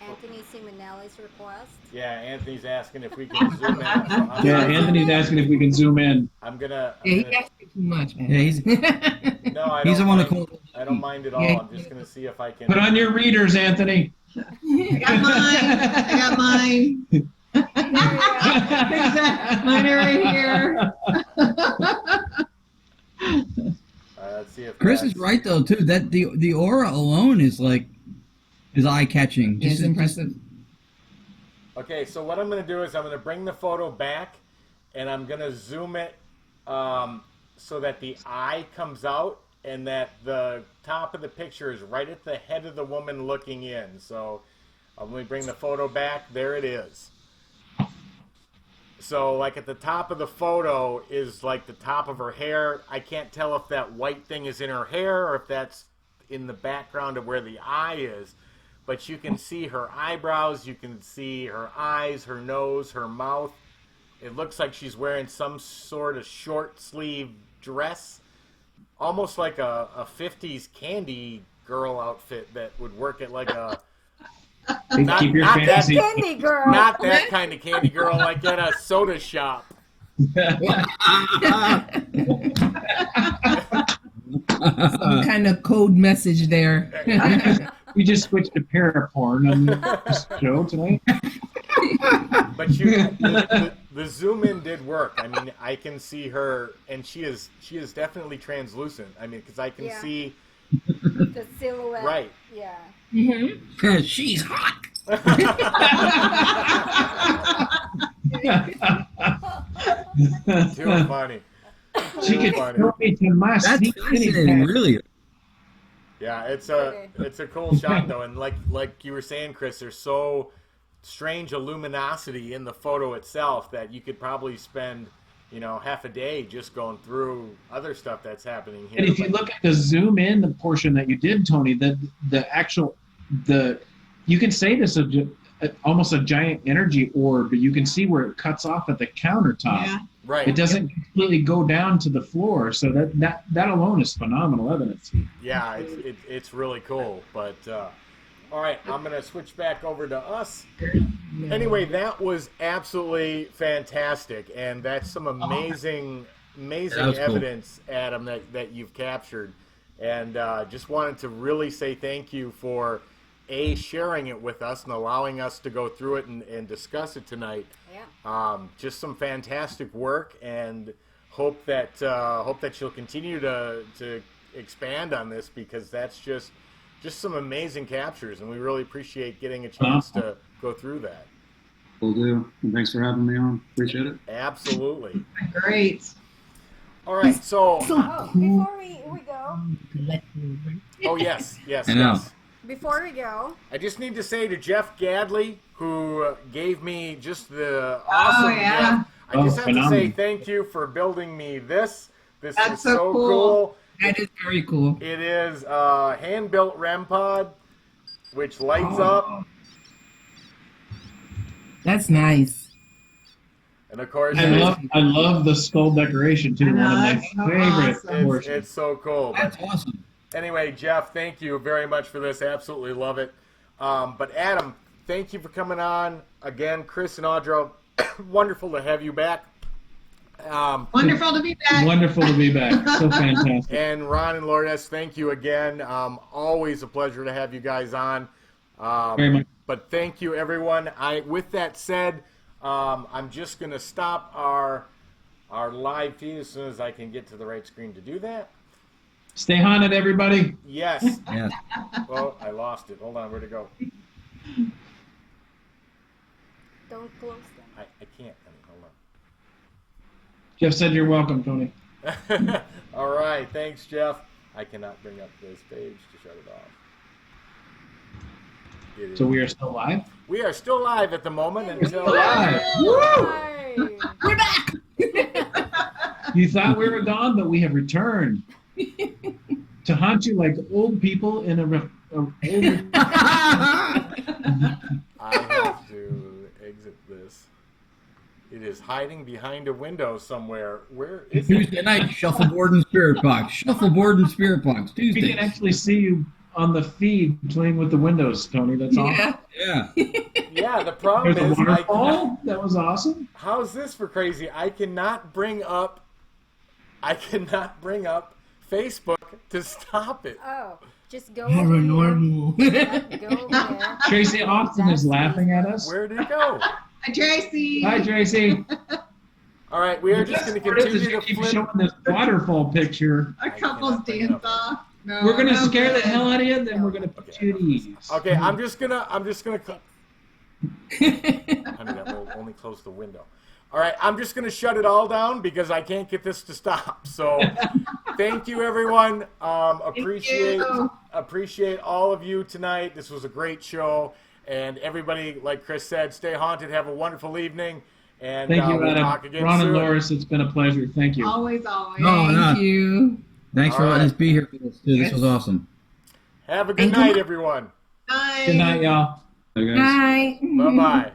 Speaker 3: Anthony Simonelli's request.
Speaker 1: Yeah, Anthony's asking if we can zoom in. So
Speaker 5: Anthony's asking if we can zoom in.
Speaker 1: I'm gonna.
Speaker 8: He asked you too much, man.
Speaker 2: Yeah, he's
Speaker 1: No, I
Speaker 2: he's the
Speaker 1: don't
Speaker 2: one
Speaker 1: mind.
Speaker 2: that called.
Speaker 1: I don't mind at all.
Speaker 8: Yeah.
Speaker 1: I'm just gonna see if I can.
Speaker 5: Put on your readers, Anthony.
Speaker 7: I got mine. Exactly. Mine are right here.
Speaker 1: Let's see if
Speaker 2: Chris is right though too. That the aura alone is eye catching.
Speaker 8: It's impressive.
Speaker 1: Okay, so what I'm going to do is I'm going to bring the photo back, and I'm going to zoom it so that the eye comes out, and that the top of the picture is right at the head of the woman looking in. So let me bring the photo back. There it is. So like at the top of the photo is like the top of her hair. I can't tell if that white thing is in her hair or if that's in the background of where the eye is. But you can see her eyebrows, you can see her eyes, her nose, her mouth. It looks like she's wearing some sort of short sleeve dress. Almost like a 50s candy girl outfit that would work at like a... Not that
Speaker 3: candy girl.
Speaker 1: Not that kind of candy girl, like at a soda shop.
Speaker 8: Some kind of code message there.
Speaker 5: We just switched to paraporn on this show tonight.
Speaker 1: But the zoom in did work. I mean, I can see her, and she is definitely translucent. I mean, because I can see
Speaker 3: the silhouette.
Speaker 1: Right.
Speaker 3: Yeah.
Speaker 2: Mm-hmm. She's hot.
Speaker 1: Too funny.
Speaker 5: She can throw me to my seat.
Speaker 2: Really.
Speaker 1: Yeah, it's a cool shot though, and like you were saying, Chris, there's so strange luminosity in the photo itself that you could probably spend half a day just going through other stuff that's happening here.
Speaker 5: And if you look at the zoom in the portion that you did, Tony, you can say this is almost a giant energy orb, but you can see where it cuts off at the countertop.
Speaker 7: Yeah.
Speaker 1: Right.
Speaker 5: It doesn't completely go down to the floor, so that alone is phenomenal evidence.
Speaker 1: Yeah, it's really cool. But all right, I'm gonna switch back over to us. Anyway, that was absolutely fantastic, and that's some amazing evidence, cool. Adam, that you've captured, and just wanted to really say thank you for sharing it with us and allowing us to go through it and discuss it tonight. Yeah. Just some fantastic work, and hope that you'll continue to expand on this, because that's just some amazing captures, and we really appreciate getting a chance to go through that.
Speaker 4: Will do. And thanks for having me on. Appreciate it.
Speaker 1: Absolutely.
Speaker 7: Great.
Speaker 1: All right, so
Speaker 3: before we go.
Speaker 1: Oh yes.
Speaker 2: I know.
Speaker 1: Yes.
Speaker 3: Before we go,
Speaker 1: I just need to say to Jeff Gadley, who gave me just the awesome gift, I just have to say thank you for building me this. This is so cool.
Speaker 8: That is very cool.
Speaker 1: It is a hand-built REM pod, which lights up.
Speaker 8: That's nice.
Speaker 1: And of course,
Speaker 5: I love the skull decoration too. One of my favorite portions.
Speaker 1: It's so cool.
Speaker 2: That's awesome.
Speaker 1: Anyway, Jeff, thank you very much for this. Absolutely love it. But Adam, thank you for coming on again. Chris and Audra, wonderful to have you back.
Speaker 7: Wonderful to be back.
Speaker 5: Wonderful to be back. So fantastic.
Speaker 1: And Ron and Lourdes, thank you again. Always a pleasure to have you guys on.
Speaker 5: Very much.
Speaker 1: But thank you, everyone. With that said, I'm just going to stop our live feed as soon as I can get to the right screen to do that.
Speaker 5: Stay haunted, everybody.
Speaker 1: Yes.
Speaker 2: Yeah.
Speaker 1: Well, I lost it. Hold on. Where'd it go?
Speaker 3: don't close them.
Speaker 1: I can't. Hold on.
Speaker 5: Jeff said you're welcome, Tony.
Speaker 1: All right. Thanks, Jeff. I cannot bring up this page to shut it off.
Speaker 5: So we are still live?
Speaker 1: We are still live at the moment. Until
Speaker 5: live.
Speaker 8: Woo! We're back!
Speaker 5: You thought we were gone, but we have returned to haunt you like old people in a
Speaker 1: I have to exit this. It is hiding behind a window somewhere. Where is it?
Speaker 2: Tuesday night, shuffleboard and spirit box. Shuffleboard and spirit box. Tuesday.
Speaker 5: We can actually see you on the feed playing with the windows, Tony. That's awesome.
Speaker 2: Yeah.
Speaker 1: Yeah, the problem
Speaker 5: There's a
Speaker 1: is
Speaker 5: waterfall. That was awesome.
Speaker 1: How's this for crazy? I cannot bring up Facebook to stop it.
Speaker 3: Oh, just go.
Speaker 2: Paranormal.
Speaker 3: Go there.
Speaker 5: Tracy Austin is laughing at us.
Speaker 1: Where did it go?
Speaker 7: Hi, Tracy.
Speaker 5: Hi, Tracy.
Speaker 1: All right, we are just going to continue to
Speaker 5: keep
Speaker 1: flip.
Speaker 5: showing this waterfall picture.
Speaker 7: A couple's dance off. No,
Speaker 5: We're gonna
Speaker 7: no
Speaker 5: scare the
Speaker 7: good.
Speaker 5: hell out of you, then we're gonna put you at ease.
Speaker 1: Okay, I'm just gonna. Honey, that will only close the window. All right, I'm just gonna shut it all down because I can't get this to stop. So, thank you, everyone. Appreciate all of you tonight. This was a great show, and everybody, like Chris said, stay haunted. Have a wonderful evening, and
Speaker 5: Thank you,
Speaker 1: we'll
Speaker 5: Adam.
Speaker 1: talk again
Speaker 5: Ron
Speaker 1: soon.
Speaker 5: and Loris, it's been a pleasure. Thank you.
Speaker 7: Always, always.
Speaker 8: Thank you.
Speaker 2: Thanks for letting us be here for this, too. This was awesome.
Speaker 1: Have a good night, everyone.
Speaker 7: Bye.
Speaker 5: Good night, y'all.
Speaker 8: Bye.
Speaker 1: Bye-bye.